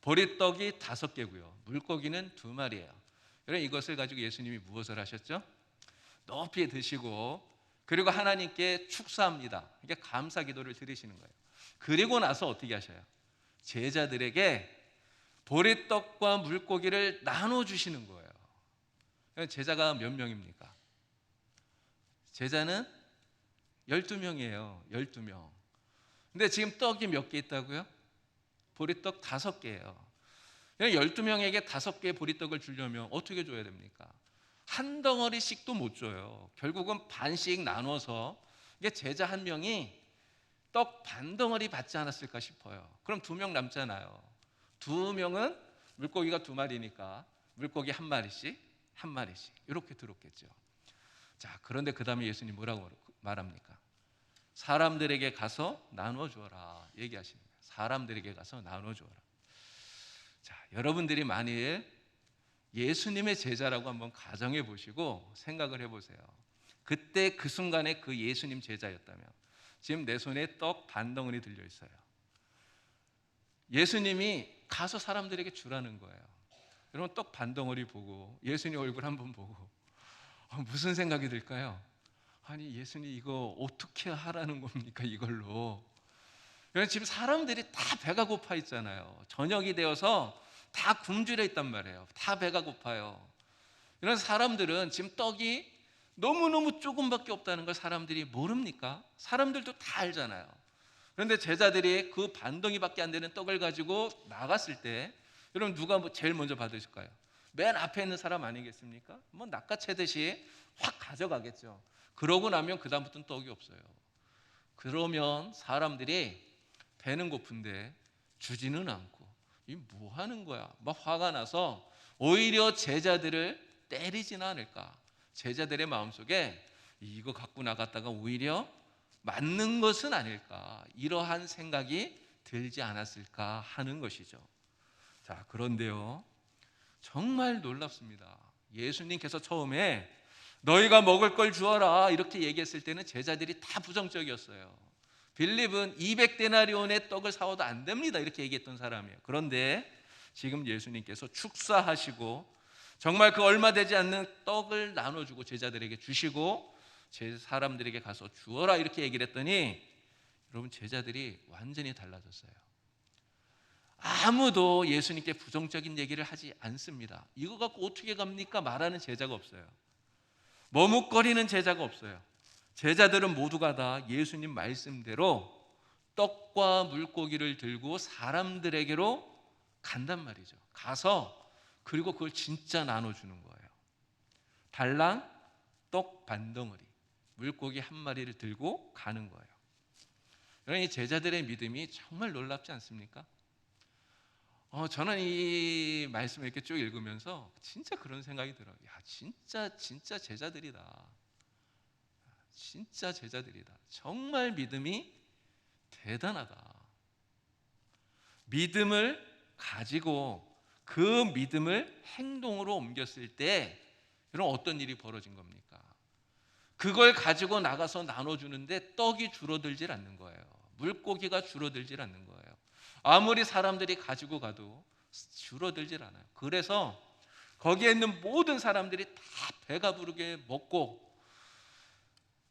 보리떡이 5개고요. 물고기는 2마리예요. 그럼 이것을 가지고 예수님이 무엇을 하셨죠? 높이 드시고 그리고 하나님께 축사합니다. 그러니까 감사 기도를 드리시는 거예요. 그리고 나서 어떻게 하셔요? 제자들에게 보리떡과 물고기를 나눠주시는 거예요. 제자가 몇 명입니까? 제자는 12명이에요. 12명. 근데 지금 떡이 몇 개 있다고요? 보리떡 5개예요. 12명에게 5개의 보리떡을 주려면 어떻게 줘야 됩니까? 한 덩어리씩도 못 줘요. 결국은 반씩 나눠서 이게 제자 한 명이 떡 반 덩어리 받지 않았을까 싶어요. 그럼 2명 남잖아요. 2명은 물고기가 2마리니까 물고기 한 마리씩 이렇게 들었겠죠. 자, 그런데 그 다음에 예수님 뭐라고 말합니까? 사람들에게 가서 나눠 주어라 얘기하시는 거예요. 사람들에게 가서 나눠 주어라. 자, 여러분들이 만일 예수님의 제자라고 한번 가정해 보시고 생각을 해 보세요. 그때 그 순간에 그 예수님 제자였다면 지금 내 손에 떡 반 덩어리 들려 있어요. 예수님이 가서 사람들에게 주라는 거예요. 여러분 떡 반덩어리 보고 예수님 얼굴 한번 보고 무슨 생각이 들까요? 아니 예수님 이거 어떻게 하라는 겁니까 이걸로? 여러분 지금 사람들이 다 배가 고파 있잖아요. 저녁이 되어서 다 굶주려 있단 말이에요. 다 배가 고파요. 이런 사람들은 지금 떡이 너무너무 조금밖에 없다는 걸 사람들이 모릅니까? 사람들도 다 알잖아요. 그런데 제자들이 그 반덩이밖에 안 되는 떡을 가지고 나갔을 때 여러분 누가 제일 먼저 받으실까요? 맨 앞에 있는 사람 아니겠습니까? 뭐 낚아채듯이 확 가져가겠죠. 그러고 나면 그 다음부터는 떡이 없어요. 그러면 사람들이 배는 고픈데 주지는 않고 이 뭐 하는 거야? 막 화가 나서 오히려 제자들을 때리지는 않을까? 제자들의 마음속에 이거 갖고 나갔다가 오히려 맞는 것은 아닐까? 이러한 생각이 들지 않았을까 하는 것이죠. 자, 그런데요. 정말 놀랍습니다. 예수님께서 처음에 너희가 먹을 걸 주어라 이렇게 얘기했을 때는 제자들이 다 부정적이었어요. 빌립은 200데나리온의 떡을 사와도 안 됩니다 이렇게 얘기했던 사람이에요. 그런데 지금 예수님께서 축사하시고 정말 그 얼마 되지 않는 떡을 나눠주고 제자들에게 주시고 제 사람들에게 가서 주어라 이렇게 얘기를 했더니 여러분 제자들이 완전히 달라졌어요. 아무도 예수님께 부정적인 얘기를 하지 않습니다. 이거 갖고 어떻게 갑니까? 말하는 제자가 없어요. 머뭇거리는 제자가 없어요. 제자들은 모두가 다 예수님 말씀대로 떡과 물고기를 들고 사람들에게로 간단 말이죠. 가서 그리고 그걸 진짜 나눠주는 거예요. 달랑 떡 반덩어리, 물고기 한 마리를 들고 가는 거예요. 여러분 이 제자들의 믿음이 정말 놀랍지 않습니까? 저는 이 말씀을 이렇게 쭉 읽으면서 진짜 그런 생각이 들어요. 야, 진짜 제자들이다. 진짜 제자들이다. 정말 믿음이 대단하다. 믿음을 가지고 그 믿음을 행동으로 옮겼을 때 여러분 어떤 일이 벌어진 겁니까? 그걸 가지고 나가서 나눠주는데 떡이 줄어들질 않는 거예요. 물고기가 줄어들질 않는 거예요. 아무리 사람들이 가지고 가도 줄어들질 않아요. 그래서 거기에 있는 모든 사람들이 다 배가 부르게 먹고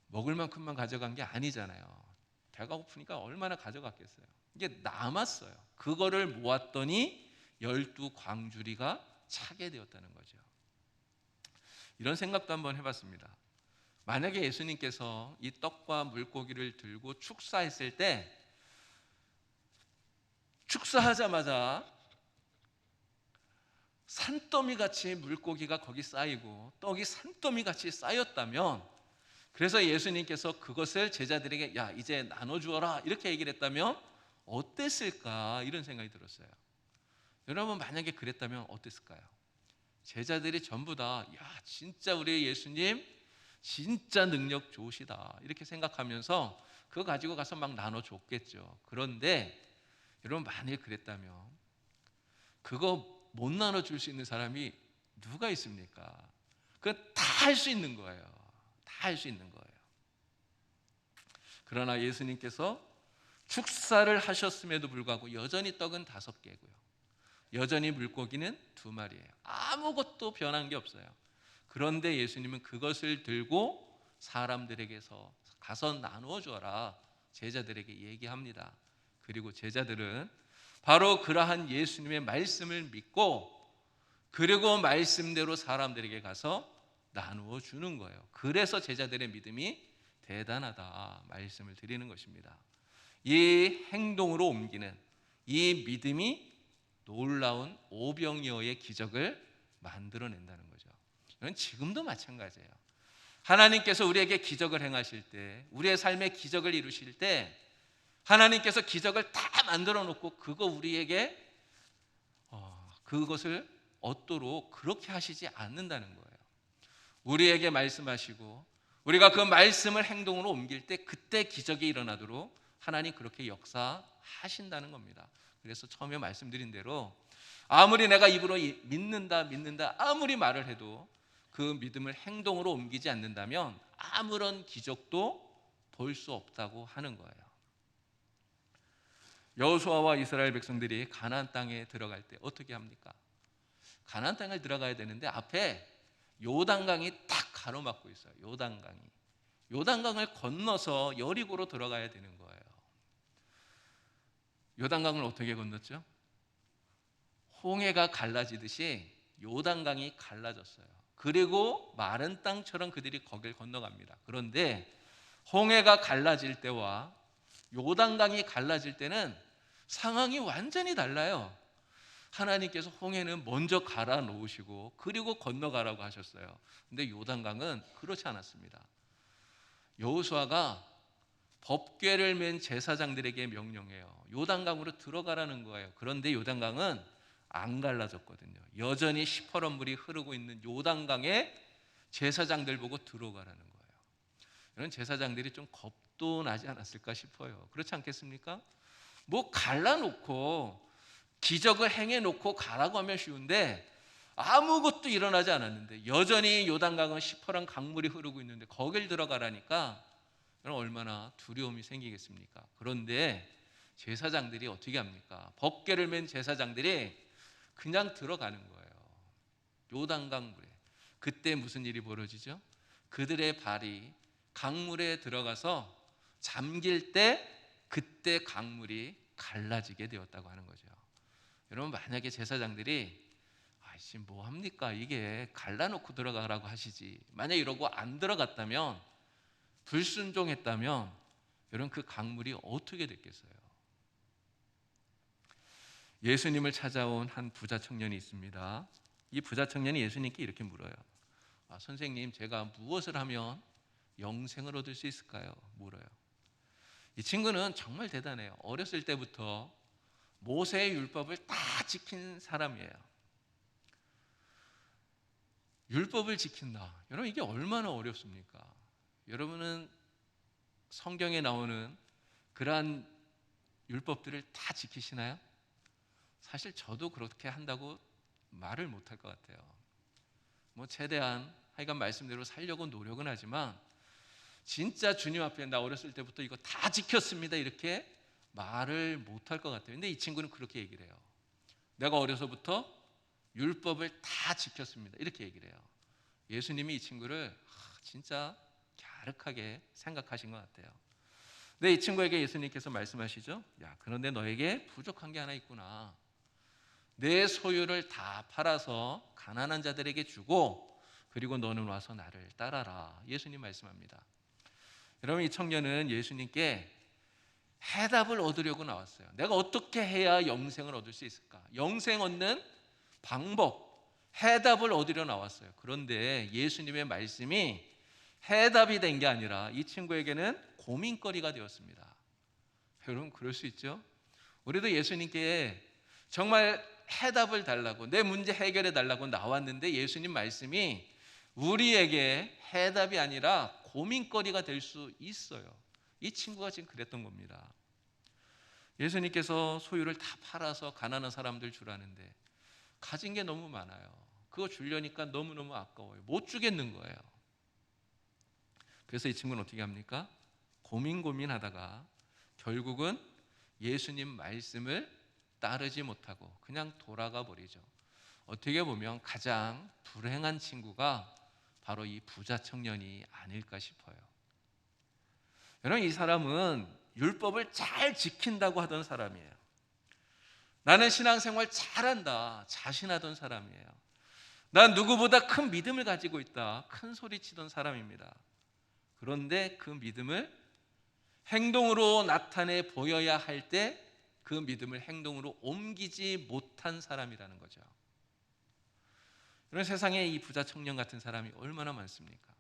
먹을 만큼만 가져간 게 아니잖아요. 배가 고프니까 얼마나 가져갔겠어요. 이게 남았어요. 그거를 모았더니 12광주리가 차게 되었다는 거죠. 이런 생각도 한번 해봤습니다. 만약에 예수님께서 이 떡과 물고기를 들고 축사했을 때 축사하자마자 산더미 같이 물고기가 거기 쌓이고 떡이 산더미 같이 쌓였다면 그래서 예수님께서 그것을 제자들에게 야 이제 나눠주어라 이렇게 얘기를 했다면 어땠을까 이런 생각이 들었어요. 여러분 만약에 그랬다면 어땠을까요? 제자들이 전부 다 야 진짜 우리 예수님 진짜 능력 좋으시다 이렇게 생각하면서 그거 가지고 가서 막 나눠줬겠죠. 그런데 여러분 만일 그랬다면 그거 못 나눠줄 수 있는 사람이 누가 있습니까? 그건 다 할 수 있는 거예요. 다 할 수 있는 거예요. 그러나 예수님께서 축사를 하셨음에도 불구하고 여전히 떡은 5개고요. 여전히 물고기는 2마리예요. 아무것도 변한 게 없어요. 그런데 예수님은 그것을 들고 사람들에게서 가서 나누어 줘라 제자들에게 얘기합니다. 그리고 제자들은 바로 그러한 예수님의 말씀을 믿고 그리고 말씀대로 사람들에게 가서 나누어 주는 거예요. 그래서 제자들의 믿음이 대단하다 말씀을 드리는 것입니다. 이 행동으로 옮기는 이 믿음이 놀라운 오병이어의 기적을 만들어낸다는 거죠. 이건 지금도 마찬가지예요. 하나님께서 우리에게 기적을 행하실 때 우리의 삶에 기적을 이루실 때 하나님께서 기적을 다 만들어 놓고 그거 우리에게 그것을 얻도록 그렇게 하시지 않는다는 거예요. 우리에게 말씀하시고 우리가 그 말씀을 행동으로 ом길 때 그때 기적이 일어나도록 하나님 그렇게 역사하신다는 겁니다. 그래서 처음에 말씀드린 대로 아무리 내가 입으로 믿는다 아무리 말을 해도 그 믿음을 행동으로 옮기지 않는다면 아무런 기적도 볼 수 없다고 하는 거예요. 여호수아와 이스라엘 백성들이 가나안 땅에 들어갈 때 어떻게 합니까? 가나안 땅을 들어가야 되는데 앞에 요단강이 딱 가로막고 있어요. 요단강을 건너서 여리고로 들어가야 되는 거예요. 요단강을 어떻게 건넜죠? 홍해가 갈라지듯이 요단강이 갈라졌어요. 그리고 마른 땅처럼 그들이 거길 건너갑니다. 그런데 홍해가 갈라질 때와 요단강이 갈라질 때는 상황이 완전히 달라요. 하나님께서 홍해는 먼저 갈아 놓으시고 그리고 건너가라고 하셨어요. 근데 요단강은 그렇지 않았습니다. 여호수아가 법궤를 맨 제사장들에게 명령해요. 요단강으로 들어가라는 거예요. 그런데 요단강은 안 갈라졌거든요. 여전히 시퍼런 물이 흐르고 있는 요단강에 제사장들 보고 들어가라는 거예요. 이런 제사장들이 좀 겁도 나지 않았을까 싶어요. 그렇지 않겠습니까? 뭐 갈라놓고 기적을 행해놓고 가라고 하면 쉬운데 아무것도 일어나지 않았는데 여전히 요단강은 시퍼런 강물이 흐르고 있는데 거길 들어가라니까 얼마나 두려움이 생기겠습니까? 그런데 제사장들이 어떻게 합니까? 법궤를 맨 제사장들이 그냥 들어가는 거예요. 요단강 물에. 그때 무슨 일이 벌어지죠? 그들의 발이 강물에 들어가서 잠길 때 그때 강물이 갈라지게 되었다고 하는 거죠. 여러분, 만약에 제사장들이 아이씨 뭐 합니까? 이게 갈라놓고 들어가라고 하시지. 만약 이러고 안 들어갔다면, 불순종했다면 여러분 그 강물이 어떻게 됐겠어요? 예수님을 찾아온 한 부자 청년이 있습니다. 이 부자 청년이 예수님께 이렇게 물어요. 선생님, 제가 무엇을 하면 영생을 얻을 수 있을까요? 물어요. 이 친구는 정말 대단해요. 어렸을 때부터 모세의 율법을 다 지킨 사람이에요. 율법을 지킨다. 여러분, 이게 얼마나 어렵습니까? 여러분은 성경에 나오는 그러한 율법들을 다 지키시나요? 사실 저도 그렇게 한다고 말을 못할 것 같아요. 뭐 최대한 하여간 말씀대로 살려고 노력은 하지만 진짜 주님 앞에 나 어렸을 때부터 이거 다 지켰습니다 이렇게 말을 못할 것 같아요. 근데 이 친구는 그렇게 얘기를 해요. 내가 어려서부터 율법을 다 지켰습니다 이렇게 얘기를 해요. 예수님이 이 친구를 진짜 갸륵하게 생각하신 것 같아요. 근데 이 친구에게 예수님께서 말씀하시죠. 야, 그런데 너에게 부족한 게 하나 있구나. 내 소유를 다 팔아서 가난한 자들에게 주고 그리고 너는 와서 나를 따라라. 예수님 말씀합니다. 여러분, 이 청년은 예수님께 해답을 얻으려고 나왔어요. 내가 어떻게 해야 영생을 얻을 수 있을까? 영생 얻는 방법, 해답을 얻으려 나왔어요. 그런데 예수님의 말씀이 해답이 된 게 아니라 이 친구에게는 고민거리가 되었습니다. 여러분, 그럴 수 있죠? 우리도 예수님께 정말 해답을 달라고, 내 문제 해결해 달라고 나왔는데 예수님 말씀이 우리에게 해답이 아니라 고민거리가 될 수 있어요. 이 친구가 지금 그랬던 겁니다. 예수님께서 소유를 다 팔아서 가난한 사람들 주라는데 가진 게 너무 많아요. 그거 주려니까 너무너무 아까워요. 못 주겠는 거예요. 그래서 이 친구는 어떻게 합니까? 고민하다가 결국은 예수님 말씀을 따르지 못하고 그냥 돌아가 버리죠. 어떻게 보면 가장 불행한 친구가 바로 이 부자 청년이 아닐까 싶어요. 여러분, 이 사람은 율법을 잘 지킨다고 하던 사람이에요. 나는 신앙생활 잘한다 자신하던 사람이에요. 난 누구보다 큰 믿음을 가지고 있다 큰 소리치던 사람입니다. 그런데 그 믿음을 행동으로 나타내 보여야 할 때 그 믿음을 행동으로 옮기지 못한 사람이라는 거죠. 이런 세상에 이 부자 청년 같은 사람이 얼마나 많습니까?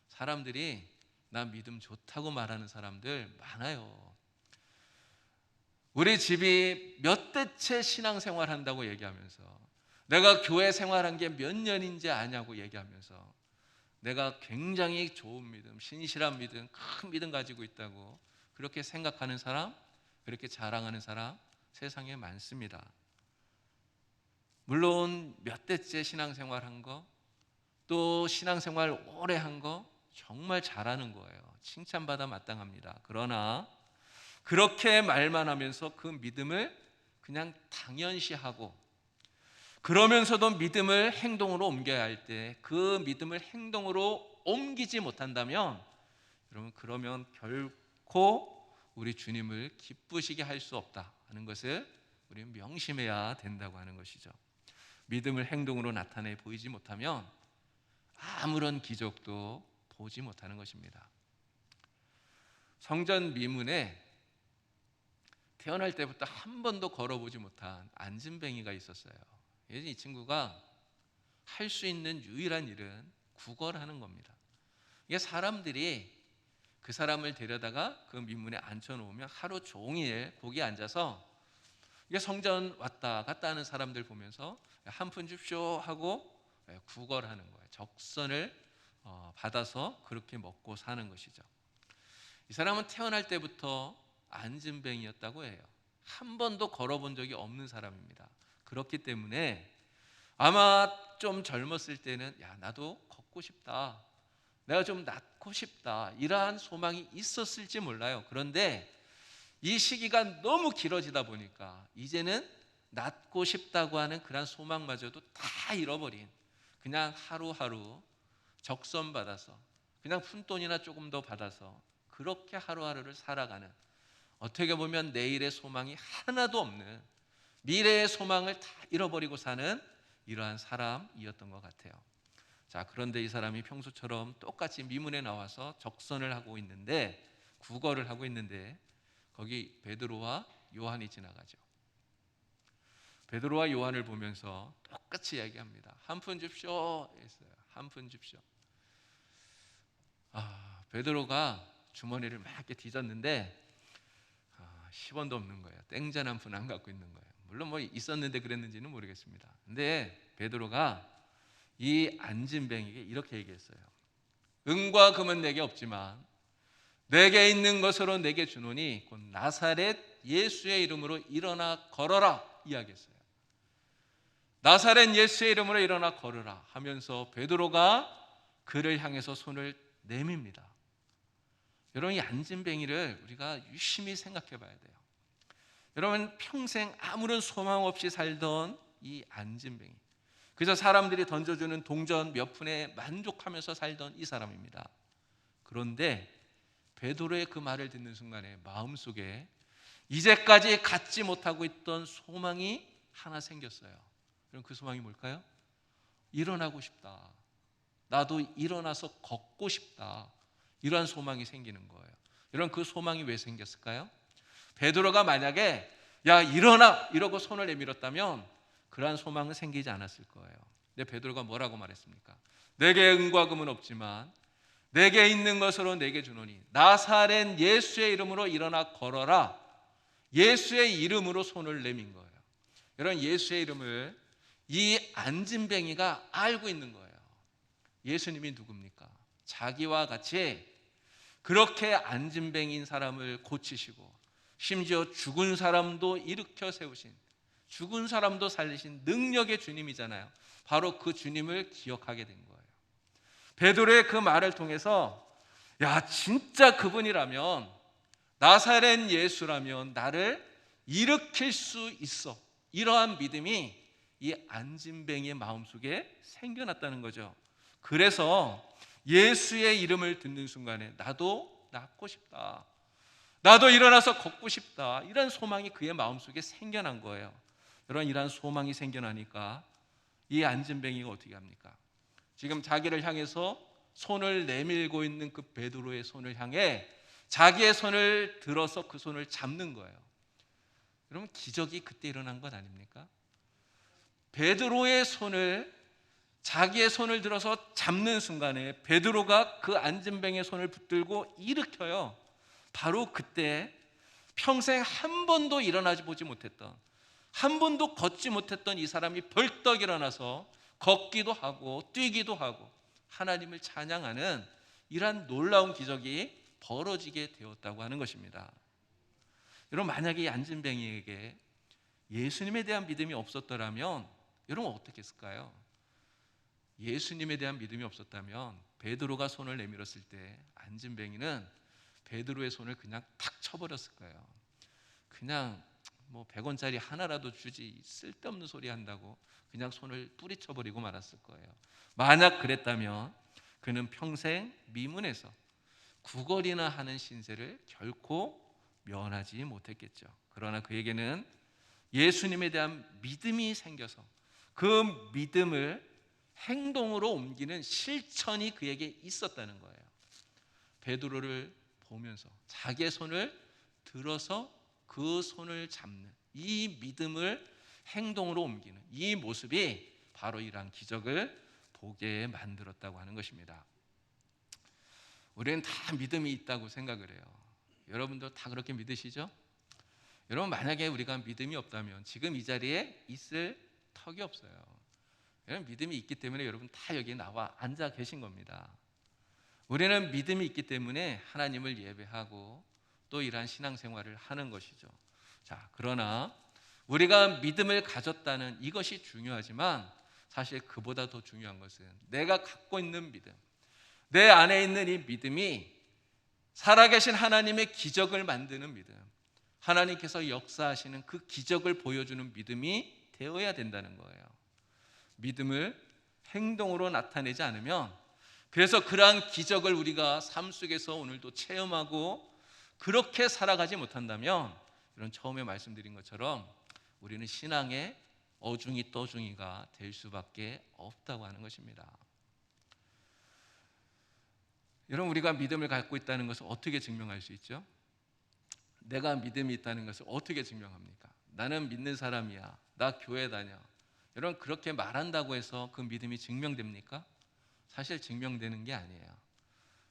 사람들이 나 믿음 좋다고 말하는 사람들 많아요. 우리 집이 몇 대째 신앙생활 한다고 얘기하면서, 내가 교회 생활한 게 몇 년인지 아냐고 얘기하면서, 내가 굉장히 좋은 믿음, 신실한 믿음, 큰 믿음 가지고 있다고 그렇게 생각하는 사람, 그렇게 자랑하는 사람 세상에 많습니다. 물론 몇 대째 신앙생활 한 거, 또 신앙생활 오래 한 거 정말 잘하는 거예요. 칭찬받아 마땅합니다. 그러나 그렇게 말만 하면서 그 믿음을 그냥 당연시하고 그러면서도 믿음을 행동으로 옮겨야 할 때 그 믿음을 행동으로 옮기지 못한다면 여러분, 그러면 결코 우리 주님을 기쁘시게 할 수 없다 하는 것을 우리는 명심해야 된다고 하는 것이죠. 믿음을 행동으로 나타내 보이지 못하면 아무런 기적도 보지 못하는 것입니다. 성전 미문에 태어날 때부터 한 번도 걸어보지 못한 안진뱅이가 있었어요. 이 친구가 할 수 있는 유일한 일은 구걸하는 겁니다. 이게 사람들이 그 사람을 데려다가 그 민문에 앉혀놓으면 하루 종일 거기 앉아서 이게 성전 왔다 갔다 하는 사람들 보면서 한 푼 줍쇼 하고 구걸하는 거예요. 적선을 받아서 그렇게 먹고 사는 것이죠. 이 사람은 태어날 때부터 안진뱅이였다고 해요. 한 번도 걸어본 적이 없는 사람입니다. 그렇기 때문에 아마 좀 젊었을 때는 야, 나도 걷고 싶다, 내가 좀 낫고 싶다, 이러한 소망이 있었을지 몰라요. 그런데 이 시기가 너무 길어지다 보니까 이제는 낫고 싶다고 하는 그런 소망마저도 다 잃어버린, 그냥 하루하루 적선 받아서 그냥 푼돈이나 조금 더 받아서 그렇게 하루하루를 살아가는, 어떻게 보면 내일의 소망이 하나도 없는, 미래의 소망을 다 잃어버리고 사는 이러한 사람이었던 것 같아요. 자, 그런데 이 사람이 평소처럼 똑같이 미문에 나와서 적선을 하고 있는데, 구걸을 하고 있는데 거기 베드로와 요한이 지나가죠. 베드로와 요한을 보면서 똑같이 이야기합니다. 한 푼 줍쇼 했어요. 한 푼 줍쇼. 베드로가 주머니를 막 이렇게 뒤졌는데 10원도 없는 거예요. 땡전 한 푼 안 갖고 있는 거예요. 물론 뭐 있었는데 그랬는지는 모르겠습니다. 근데 베드로가 이 안진뱅이에게 이렇게 얘기했어요. 은과 금은 내게 없지만 내게 있는 것으로 내게 주노니 곧 나사렛 예수의 이름으로 일어나 걸어라 이야기했어요. 나사렛 예수의 이름으로 일어나 걸으라 하면서 베드로가 그를 향해서 손을 내밉니다. 여러분, 이 안진뱅이를 우리가 유심히 생각해 봐야 돼요. 여러분, 평생 아무런 소망 없이 살던 이 안진뱅이, 그래서 사람들이 던져주는 동전 몇 푼에 만족하면서 살던 이 사람입니다. 그런데 베드로의 그 말을 듣는 순간에 마음속에 이제까지 갖지 못하고 있던 소망이 하나 생겼어요. 그럼 그 소망이 뭘까요? 일어나고 싶다, 나도 일어나서 걷고 싶다, 이러한 소망이 생기는 거예요. 여러분, 그 소망이 왜 생겼을까요? 베드로가 만약에 야 일어나 이러고 손을 내밀었다면 그러한 소망은 생기지 않았을 거예요. 근데 베드로가 뭐라고 말했습니까? 내게 은과 금은 없지만 내게 있는 것으로 내게 주노니 나사렛 예수의 이름으로 일어나 걸어라. 예수의 이름으로 손을 내민 거예요. 여러분, 예수의 이름을 이 안진뱅이가 알고 있는 거예요. 예수님이 누굽니까? 자기와 같이 그렇게 안진뱅이인 사람을 고치시고 심지어 죽은 사람도 일으켜 세우신, 죽은 사람도 살리신 능력의 주님이잖아요. 바로 그 주님을 기억하게 된 거예요. 베드로의 그 말을 통해서 야, 진짜 그분이라면, 나사렛 예수라면 나를 일으킬 수 있어, 이러한 믿음이 이 안진뱅이의 마음속에 생겨났다는 거죠. 그래서 예수의 이름을 듣는 순간에 나도 낫고 싶다, 나도 일어나서 걷고 싶다, 이런 소망이 그의 마음속에 생겨난 거예요. 여러분, 이러한 소망이 생겨나니까 이 안진뱅이가 어떻게 합니까? 지금 자기를 향해서 손을 내밀고 있는 그 베드로의 손을 향해 자기의 손을 들어서 그 손을 잡는 거예요. 여러분, 기적이 그때 일어난 것 아닙니까? 베드로의 손을, 자기의 손을 들어서 잡는 순간에 베드로가 그 안진뱅이의 손을 붙들고 일으켜요. 바로 그때 평생 한 번도 일어나지 보지 못했던, 한 번도 걷지 못했던 이 사람이 벌떡 일어나서 걷기도 하고 뛰기도 하고 하나님을 찬양하는 이러한 놀라운 기적이 벌어지게 되었다고 하는 것입니다. 여러분, 만약에 이 안진뱅이에게 예수님에 대한 믿음이 없었더라면 여러분 어떻게 했을까요? 예수님에 대한 믿음이 없었다면 베드로가 손을 내밀었을 때 안진뱅이는 베드로의 손을 그냥 탁 쳐버렸을 거예요. 그냥 뭐 100원짜리 하나라도 주지 쓸데없는 소리 한다고 그냥 손을 뿌리쳐 버리고 말았을 거예요. 만약 그랬다면 그는 평생 미문에서 구걸이나 하는 신세를 결코 면하지 못했겠죠. 그러나 그에게는 예수님에 대한 믿음이 생겨서 그 믿음을 행동으로 옮기는 실천이 그에게 있었다는 거예요. 베드로를 보면서 자기의 손을 들어서 그 손을 잡는 이 믿음을 행동으로 옮기는 이 모습이 바로 이러한 기적을 보게 만들었다고 하는 것입니다. 우리는 다 믿음이 있다고 생각을 해요. 여러분도 다 그렇게 믿으시죠? 여러분, 만약에 우리가 믿음이 없다면 지금 이 자리에 있을 턱이 없어요. 여러분, 믿음이 있기 때문에 여러분 다 여기 나와 앉아 계신 겁니다. 우리는 믿음이 있기 때문에 하나님을 예배하고 또 이러한 신앙생활을 하는 것이죠. 자, 그러나 우리가 믿음을 가졌다는 이것이 중요하지만 사실 그보다 더 중요한 것은 내가 갖고 있는 믿음, 내 안에 있는 이 믿음이 살아계신 하나님의 기적을 만드는 믿음, 하나님께서 역사하시는 그 기적을 보여주는 믿음이 되어야 된다는 거예요. 믿음을 행동으로 나타내지 않으면, 그래서 그러한 기적을 우리가 삶 속에서 오늘도 체험하고 그렇게 살아가지 못한다면, 이런 처음에 말씀드린 것처럼 우리는 신앙의 어중이 떠중이가 될 수밖에 없다고 하는 것입니다. 여러분, 우리가 믿음을 갖고 있다는 것을 어떻게 증명할 수 있죠? 내가 믿음이 있다는 것을 어떻게 증명합니까? 나는 믿는 사람이야, 나 교회 다녀. 여러분, 그렇게 말한다고 해서 그 믿음이 증명됩니까? 사실 증명되는 게 아니에요.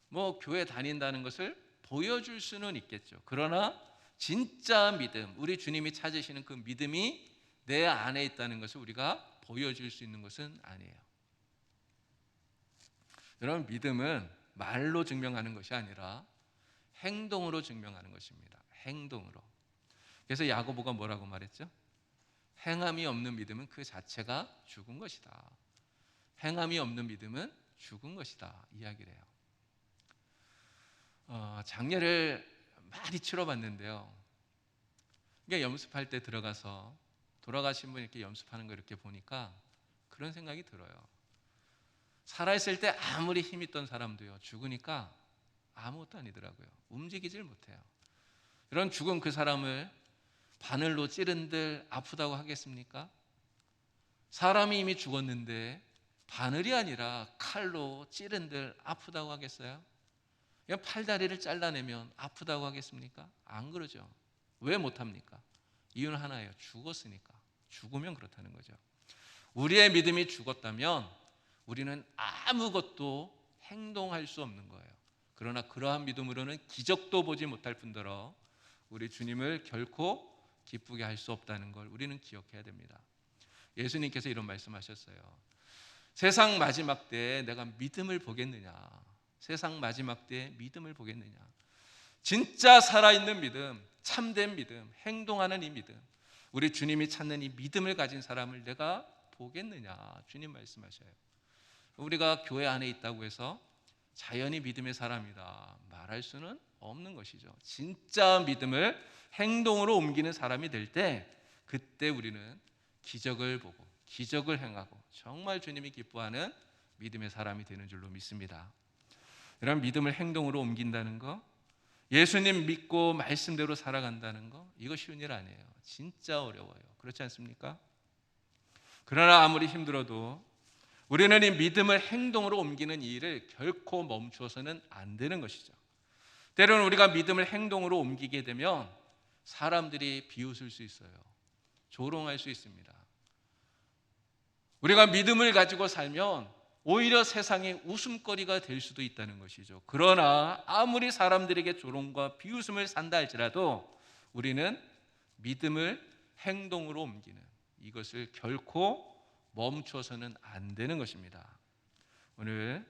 뭐 교회 다닌다는 것을 보여줄 수는 있겠죠. 그러나 진짜 믿음, 우리 주님이 찾으시는 그 믿음이 내 안에 있다는 것을 우리가 보여줄 수 있는 것은 아니에요. 여러분, 믿음은 말로 증명하는 것이 아니라 행동으로 증명하는 것입니다. 행동으로. 그래서 야고보가 뭐라고 말했죠? 행함이 없는 믿음은 그 자체가 죽은 것이다. 행함이 없는 믿음은 죽은 것이다, 이야기를 해요. 장례를 많이 치러봤는데요, 그러니까 연습할 때 들어가서 돌아가신 분 이렇게 연습하는 거 이렇게 보니까 그런 생각이 들어요. 살아있을 때 아무리 힘 있던 사람도요, 죽으니까 아무것도 아니더라고요. 움직이질 못해요. 이런 죽은 그 사람을 바늘로 찌른들 아프다고 하겠습니까? 사람이 이미 죽었는데 바늘이 아니라 칼로 찌른들 아프다고 하겠어요? 그냥 팔다리를 잘라내면 아프다고 하겠습니까? 안 그러죠. 왜 못합니까? 이유는 하나예요. 죽었으니까. 죽으면 그렇다는 거죠. 우리의 믿음이 죽었다면 우리는 아무것도 행동할 수 없는 거예요. 그러나 그러한 믿음으로는 기적도 보지 못할 뿐더러 우리 주님을 결코 기쁘게 할 수 없다는 걸 우리는 기억해야 됩니다. 예수님께서 이런 말씀하셨어요. 세상 마지막 때에 내가 믿음을 보겠느냐? 세상 마지막 때에 믿음을 보겠느냐? 진짜 살아있는 믿음, 참된 믿음, 행동하는 이 믿음, 우리 주님이 찾는 이 믿음을 가진 사람을 내가 보겠느냐? 주님 말씀하셔요. 우리가 교회 안에 있다고 해서 자연히 믿음의 사람이다 말할 수는 없는 것이죠. 진짜 믿음을 행동으로 옮기는 사람이 될 때, 그때 우리는 기적을 보고 기적을 행하고 정말 주님이 기뻐하는 믿음의 사람이 되는 줄로 믿습니다. 이런 믿음을 행동으로 옮긴다는 거, 예수님 믿고 말씀대로 살아간다는 거, 이거 쉬운 일 아니에요. 진짜 어려워요. 그렇지 않습니까? 그러나 아무리 힘들어도 우리는 이 믿음을 행동으로 옮기는 이 일을 결코 멈추어서는 안 되는 것이죠. 때로는 우리가 믿음을 행동으로 옮기게 되면 사람들이 비웃을 수 있어요. 조롱할 수 있습니다. 우리가 믿음을 가지고 살면 오히려 세상의 웃음거리가 될 수도 있다는 것이죠. 그러나 아무리 사람들에게 조롱과 비웃음을 산다 할지라도 우리는 믿음을 행동으로 옮기는 이것을 결코 멈춰서는 안 되는 것입니다. 오늘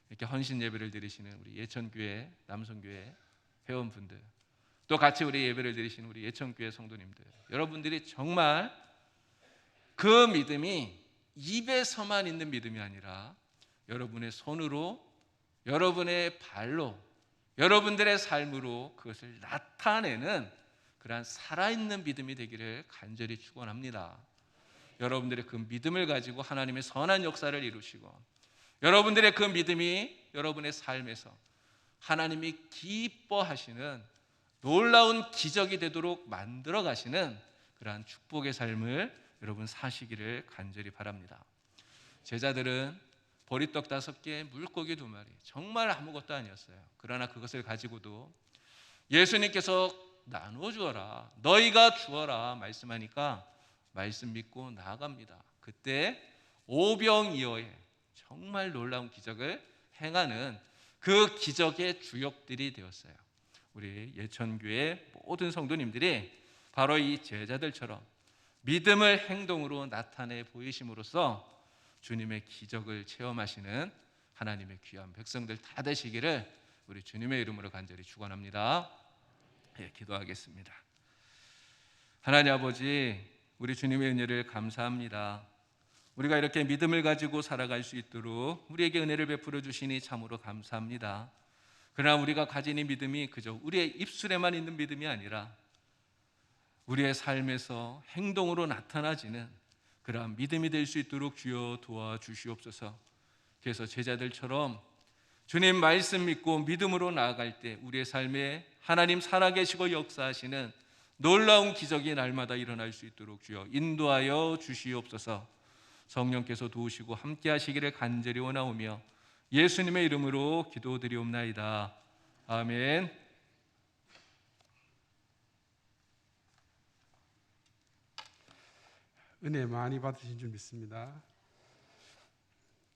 이렇게 헌신 예배를 드리시는 우리 예천교회 남성교회 회원분들, 또 같이 우리 예배를 드리시는 우리 예천교회 성도님들, 여러분들이 정말 그 믿음이 입에서만 있는 믿음이 아니라 여러분의 손으로, 여러분의 발로, 여러분들의 삶으로 그것을 나타내는 그러한 살아있는 믿음이 되기를 간절히 축원합니다. 여러분들의 그 믿음을 가지고 하나님의 선한 역사를 이루시고, 여러분들의 그 믿음이 여러분의 삶에서 하나님이 기뻐하시는 놀라운 기적이 되도록 만들어 가시는 그러한 축복의 삶을 여러분 사시기를 간절히 바랍니다. 제자들은 보리떡 5개, 물고기 2마리, 정말 아무것도 아니었어요. 그러나 그것을 가지고도 예수님께서 나누어 주어라, 너희가 주어라 말씀하니까 말씀 믿고 나아갑니다. 그때 오병이어의 정말 놀라운 기적을 행하는 그 기적의 주역들이 되었어요. 우리 예천교회 모든 성도님들이 바로 이 제자들처럼 믿음을 행동으로 나타내 보이심으로써 주님의 기적을 체험하시는 하나님의 귀한 백성들 다 되시기를 우리 주님의 이름으로 간절히 축원합니다. 기도하겠습니다. 하나님 아버지, 우리 주님의 은혜를 감사합니다. 우리가 이렇게 믿음을 가지고 살아갈 수 있도록 우리에게 은혜를 베풀어 주시니 참으로 감사합니다. 그러나 우리가 가진 이 믿음이 그저 우리의 입술에만 있는 믿음이 아니라 우리의 삶에서 행동으로 나타나지는 그러한 믿음이 될 수 있도록 주여 도와주시옵소서. 그래서 제자들처럼 주님 말씀 믿고 믿음으로 나아갈 때 우리의 삶에 하나님 살아계시고 역사하시는 놀라운 기적이 날마다 일어날 수 있도록 주여 인도하여 주시옵소서. 성령께서 도우시고 함께 하시기를 간절히 원하오며 예수님의 이름으로 기도드리옵나이다. 아멘. 은혜 많이 받으신 줄 믿습니다.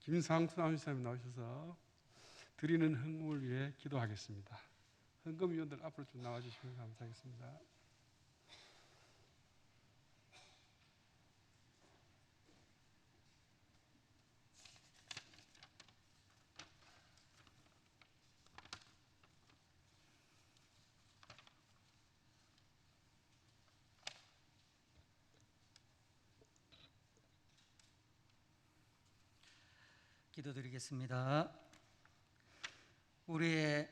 김상수 아미사님 나오셔서 드리는 헌금을 위해 기도하겠습니다. 헌금위원들 앞으로 좀 나와주시면 감사하겠습니다. 기도드리겠습니다. 우리의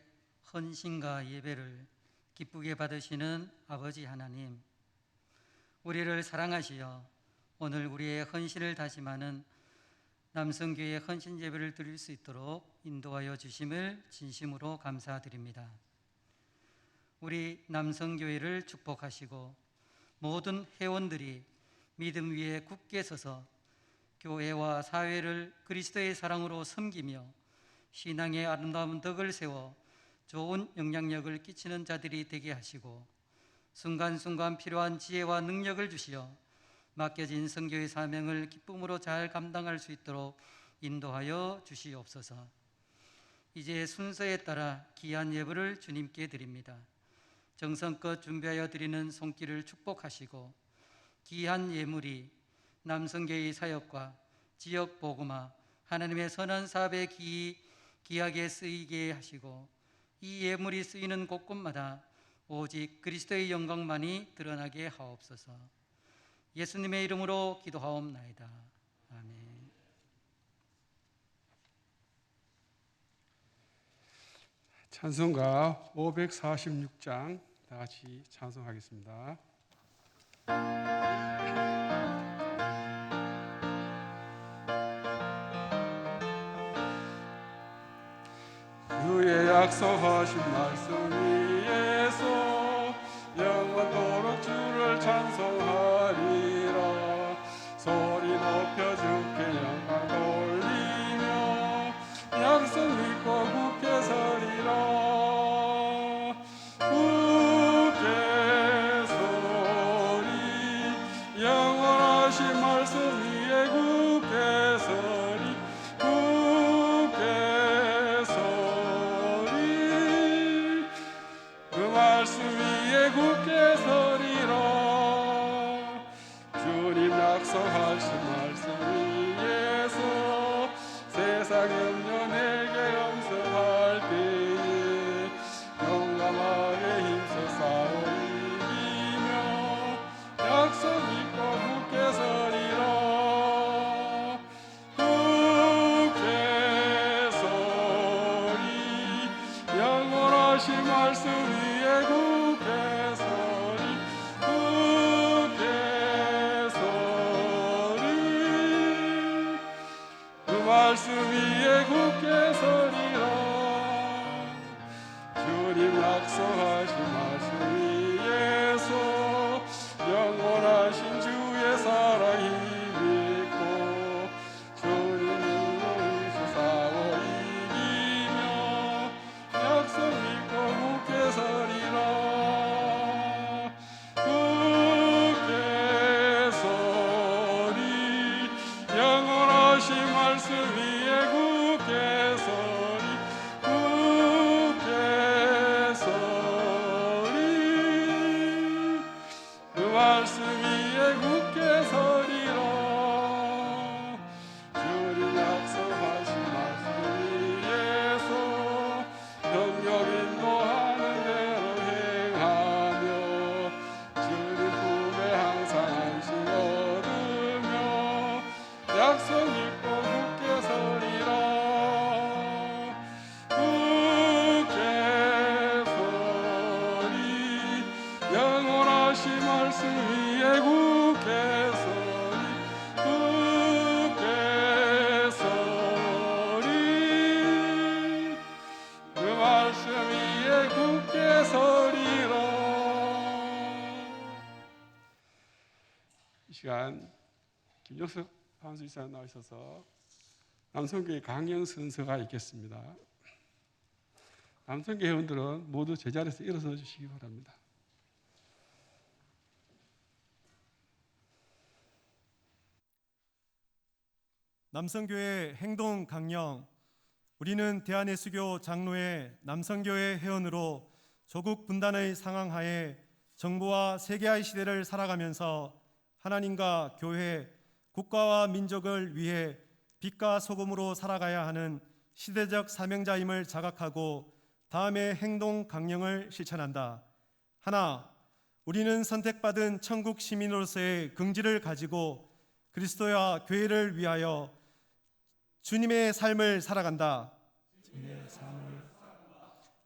헌신과 예배를 기쁘게 받으시는 아버지 하나님, 우리를 사랑하시어 오늘 우리의 헌신을 다짐하는 남성교회 헌신 예배를 드릴 수 있도록 인도하여 주심을 진심으로 감사드립니다. 우리 남성교회를 축복하시고 모든 회원들이 믿음 위에 굳게 서서 교회와 사회를 그리스도의 사랑으로 섬기며 신앙의 아름다운 덕을 세워 좋은 영향력을 끼치는 자들이 되게 하시고 순간순간 필요한 지혜와 능력을 주시어 맡겨진 선교의 사명을 기쁨으로 잘 감당할 수 있도록 인도하여 주시옵소서. 이제 순서에 따라 귀한 예물을 주님께 드립니다. 정성껏 준비하여 드리는 손길을 축복하시고 귀한 예물이 남성교회의 사역과 지역 복음화, 하나님의 선한 사업에 귀하게 쓰이게 하시고 이 예물이 쓰이는 곳곳마다 오직 그리스도의 영광만이 드러나게 하옵소서. 예수님의 이름으로 기도하옵나이다. 아멘. 찬송가 546장 다 같이 찬송하겠습니다. 주의 약속하신 말씀 위에서 영원토록 주를 찬송하리라. 소리 높여 주께 영광 돌리며 약속 믿고 굳게 서리라. 굳게 서리 영원하신 말씀 위에 굳게 서리. 굳게 서리 그 말씀 위에 굳게 서리라. 주님 약속하신 말씀 위에서 세상 염려 내게 엄습할 때에 용감하게 힘써 싸워 이기며 약속 믿고 굳게 서리라. 굳게 서리 영원하신 말씀 위에 굳게 서리. 말씀 위에 굳게 서리라. 주님 약속하신 말씀 위에서 영역 인도하는 대로 행하며 주님 품에 항상 안식 얻으며 약속 잊고 굳게 서리라. 굳게 서리 영원하신 말씀 위에 굳게 서리 굳게 서리 그 말씀 위에 굳게 서리라. 이 시간 김종석 한수이사 나오셔서 남성교회 강연 순서가 있겠습니다. 남성교회 회원들은 모두 제자리에서 일어서 주시기 바랍니다. 남성교회 행동 강령. 우리는 대한예수교 장로회 남성교회 회원으로 조국 분단의 상황하에 정부와 세계화의 시대를 살아가면서 하나님과 교회, 국가와 민족을 위해 빛과 소금으로 살아가야 하는 시대적 사명자임을 자각하고 다음의 행동 강령을 실천한다. 하나, 우리는 선택받은 천국 시민으로서의 긍지를 가지고 그리스도와 교회를 위하여 주님의 삶을 살아간다.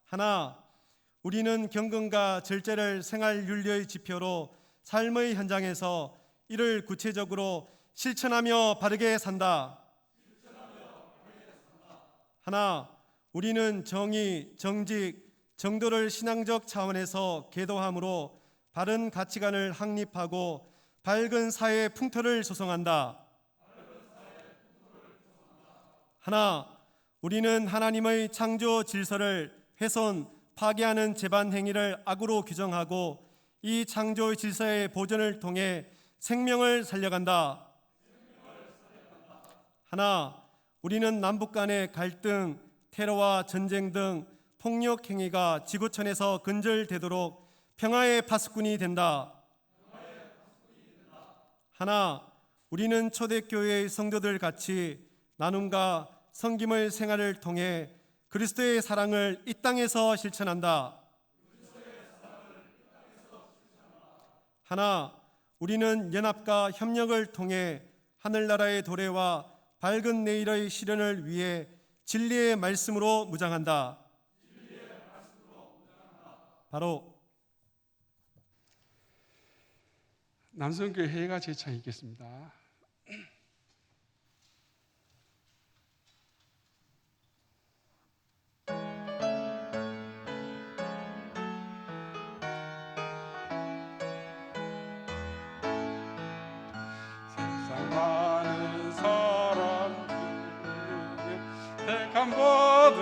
하나, 우리는 경건과 절제를 생활 윤리의 지표로 삶의 현장에서 이를 구체적으로 실천하며 바르게 산다. 하나, 우리는 정의, 정직, 정도를 신앙적 차원에서 계도함으로 바른 가치관을 확립하고 밝은 사회의 풍토를 조성한다. 하나, 우리는 하나님의 창조 질서를 훼손, 파괴하는 재반 행위를 악으로 규정하고 이 창조 질서의 보존을 통해 생명을 살려간다. 하나, 우리는 남북 간의 갈등, 테러와 전쟁 등 폭력 행위가 지구촌에서 근절되도록 평화의 파수꾼이 된다. 하나, 우리는 초대교회의 성도들 같이 나눔과 섬김의 생활을 통해 그리스도의 사랑을 이 땅에서 실천한다. 하나, 우리는 연합과 협력을 통해 하늘나라의 도래와 밝은 내일의 실현을 위해 진리의 말씀으로 무장한다. 바로 남성교회 회의가 제창 있겠습니다. 세상 많은 사람들 택함 받은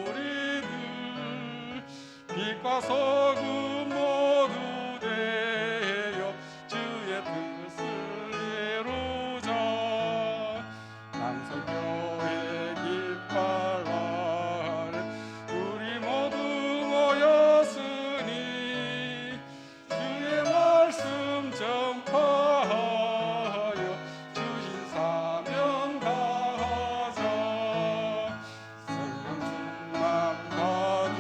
우리들 빛과 소금 모두 되어 주의 뜻을 이루자. 남성교회 깃발 아래 우리 모두 모였으니 주의 말씀 전파하여 주신 사명 다하자. 성령 충만 받은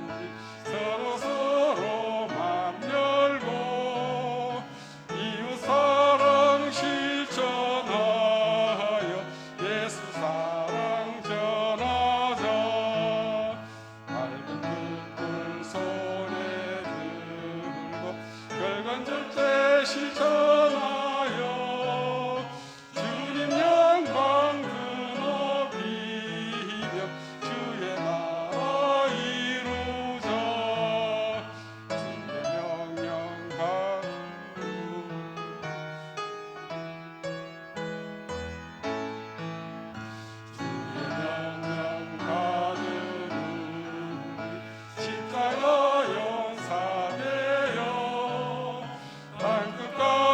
우리 서로 맘 열고 이웃 사랑 실천하여 예수 사랑 전하자. 밝은 빛을 손에 들고 결간절제 실천하여 주님 영광 드높이며 주의 나라 이루자. 주의 명령 받으 주의 명령 받으니 십자가 용사되어 땅끝까지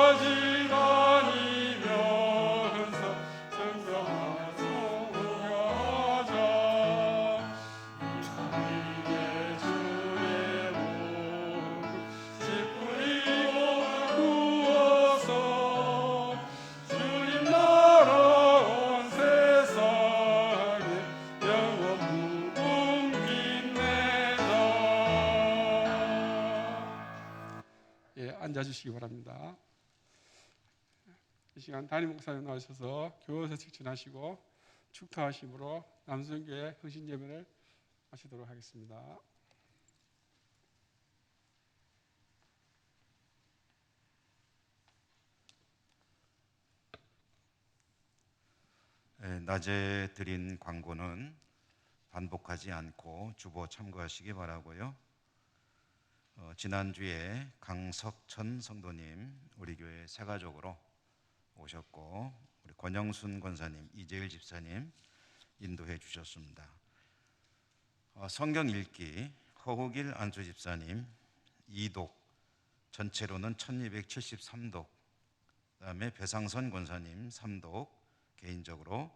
앉아주시기 바랍니다. 이 시간 담임 목사님 나오셔서 교회에서 직전하시고 축도하심으로 남성교회 헌신 예배를 하시도록 하겠습니다. 낮에 드린 광고는 반복하지 않고 주보 참고하시기 바라고요. 지난주에 강석천 성도님 우리 교회 새가족으로 오셨고, 우리 권영순 권사님, 이재일 집사님 인도해 주셨습니다. 성경 읽기 허우길 안수 집사님 2독, 전체로는 1273독, 그다음에 배상선 권사님 3독, 개인적으로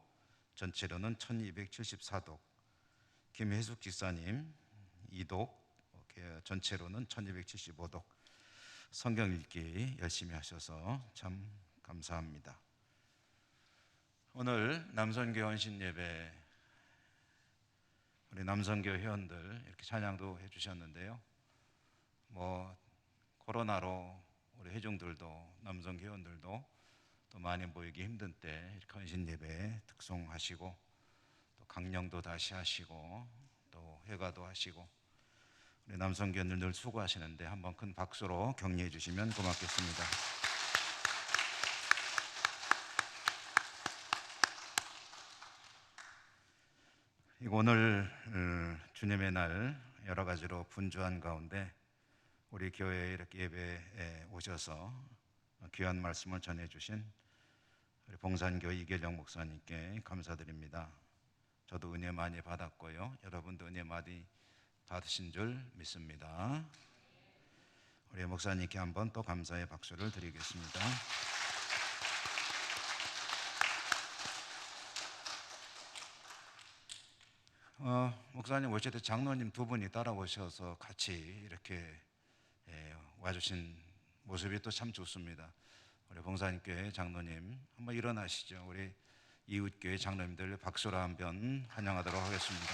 전체로는 1274독, 김혜숙 집사님 2독, 전체로는 1275독 성경 읽기 열심히 하셔서 참 감사합니다. 오늘 남선교 헌신 예배 우리 남선교 회원들 이렇게 찬양도 해주셨는데요. 코로나로 우리 회중들도 남선교 회원들도 또 많이 모이기 힘든 때 이렇게 헌신 예배 특송하시고 또 강령도 다시 하시고 또 회가도 하시고 우리 남성교회들 늘 수고하시는데 한번 큰 박수로 격려해 주시면 고맙겠습니다. 오늘 주님의 날 여러 가지로 분주한 가운데 우리 교회에 이렇게 예배에 오셔서 귀한 말씀을 전해주신 우리 봉산교회 이계령 목사님께 감사드립니다. 저도 은혜 많이 받았고요. 여러분도 은혜 많이 받으신 줄 믿습니다. 우리 목사님께 한번 또 감사의 박수를 드리겠습니다. 목사님 오실 때 장로님 두 분이 따라오셔서 같이 이렇게 와주신 모습이 또 참 좋습니다. 우리 봉사님교회 장로님 한번 일어나시죠. 우리 이웃교회 장로님들 박수로 한번 환영하도록 하겠습니다.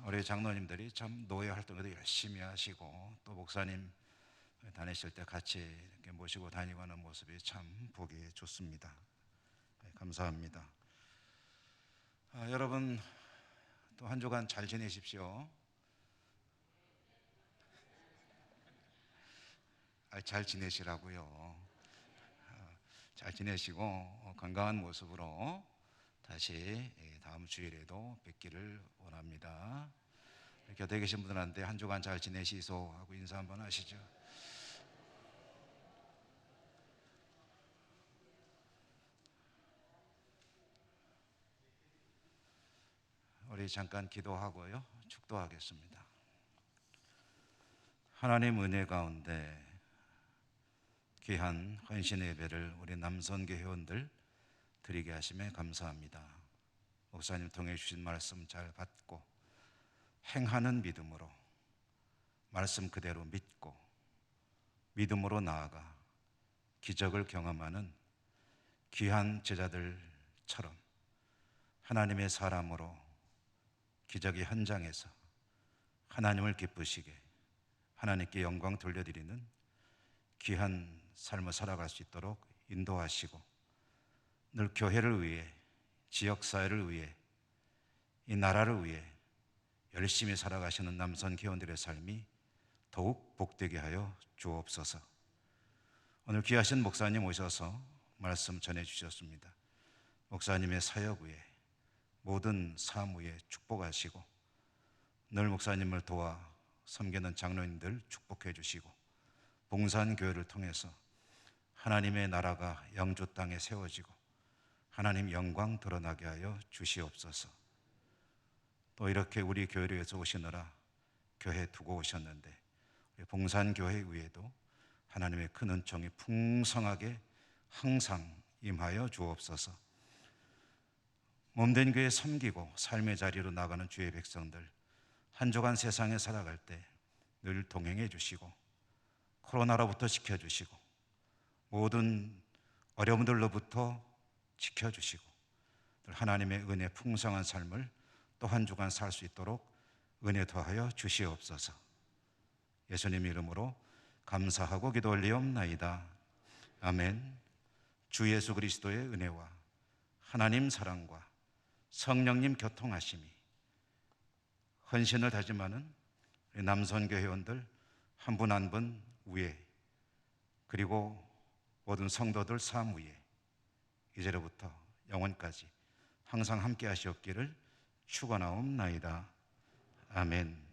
우리 장로님들이 참 노예 활동에도 열심히 하시고 또 목사님 다니실 때 같이 이렇게 모시고 다니고 하는 모습이 참 보기 좋습니다. 감사합니다. 여러분 또 한 주간 잘 지내십시오. 잘 지내시라고요. 잘 지내시고 건강한 모습으로 다시 다음 주일에도 뵙기를 원합니다. 곁에 계신 분들한테 한 주간 잘 지내시소 하고 인사 한번 하시죠. 우리 잠깐 기도하고요. 축도하겠습니다. 하나님 은혜 가운데 귀한 헌신의 예배를 우리 남선교 회원들 드리게 하심에 감사합니다. 목사님 통해 주신 말씀 잘 받고 행하는 믿음으로 말씀 그대로 믿고 믿음으로 나아가 기적을 경험하는 귀한 제자들처럼 하나님의 사람으로 기적의 현장에서 하나님을 기쁘시게 하나님께 영광 돌려드리는 귀한 삶을 살아갈 수 있도록 인도하시고 늘 교회를 위해 지역사회를 위해 이 나라를 위해 열심히 살아가시는 남선 교원들의 삶이 더욱 복되게 하여 주옵소서. 오늘 귀하신 목사님 오셔서 말씀 전해주셨습니다. 목사님의 사역 위에 모든 사무에 축복하시고 늘 목사님을 도와 섬기는 장로님들 축복해 주시고 봉산교회를 통해서 하나님의 나라가 영주 땅에 세워지고 하나님 영광 드러나게 하여 주시옵소서. 또 이렇게 우리 교회를 위해서 오시느라 교회 두고 오셨는데 우리 봉산교회 위에도 하나님의 큰 은총이 풍성하게 항상 임하여 주옵소서. 몸된 교회 섬기고 삶의 자리로 나가는 주의 백성들 한 주간 세상에 살아갈 때 늘 동행해 주시고 코로나로부터 지켜주시고 모든 어려움들로부터 지켜주시고 하나님의 은혜 풍성한 삶을 또 한 주간 살 수 있도록 은혜 더하여 주시옵소서. 예수님 이름으로 감사하고 기도 올리옵나이다. 아멘. 주 예수 그리스도의 은혜와 하나님 사랑과 성령님 교통하심이 헌신을 다짐하는 우리 남선교 회원들 한 분 한 분 위에, 그리고 모든 성도들 삶 위에 이제로부터 영원까지 항상 함께 하시옵기를 축원하옵나이다. 아멘.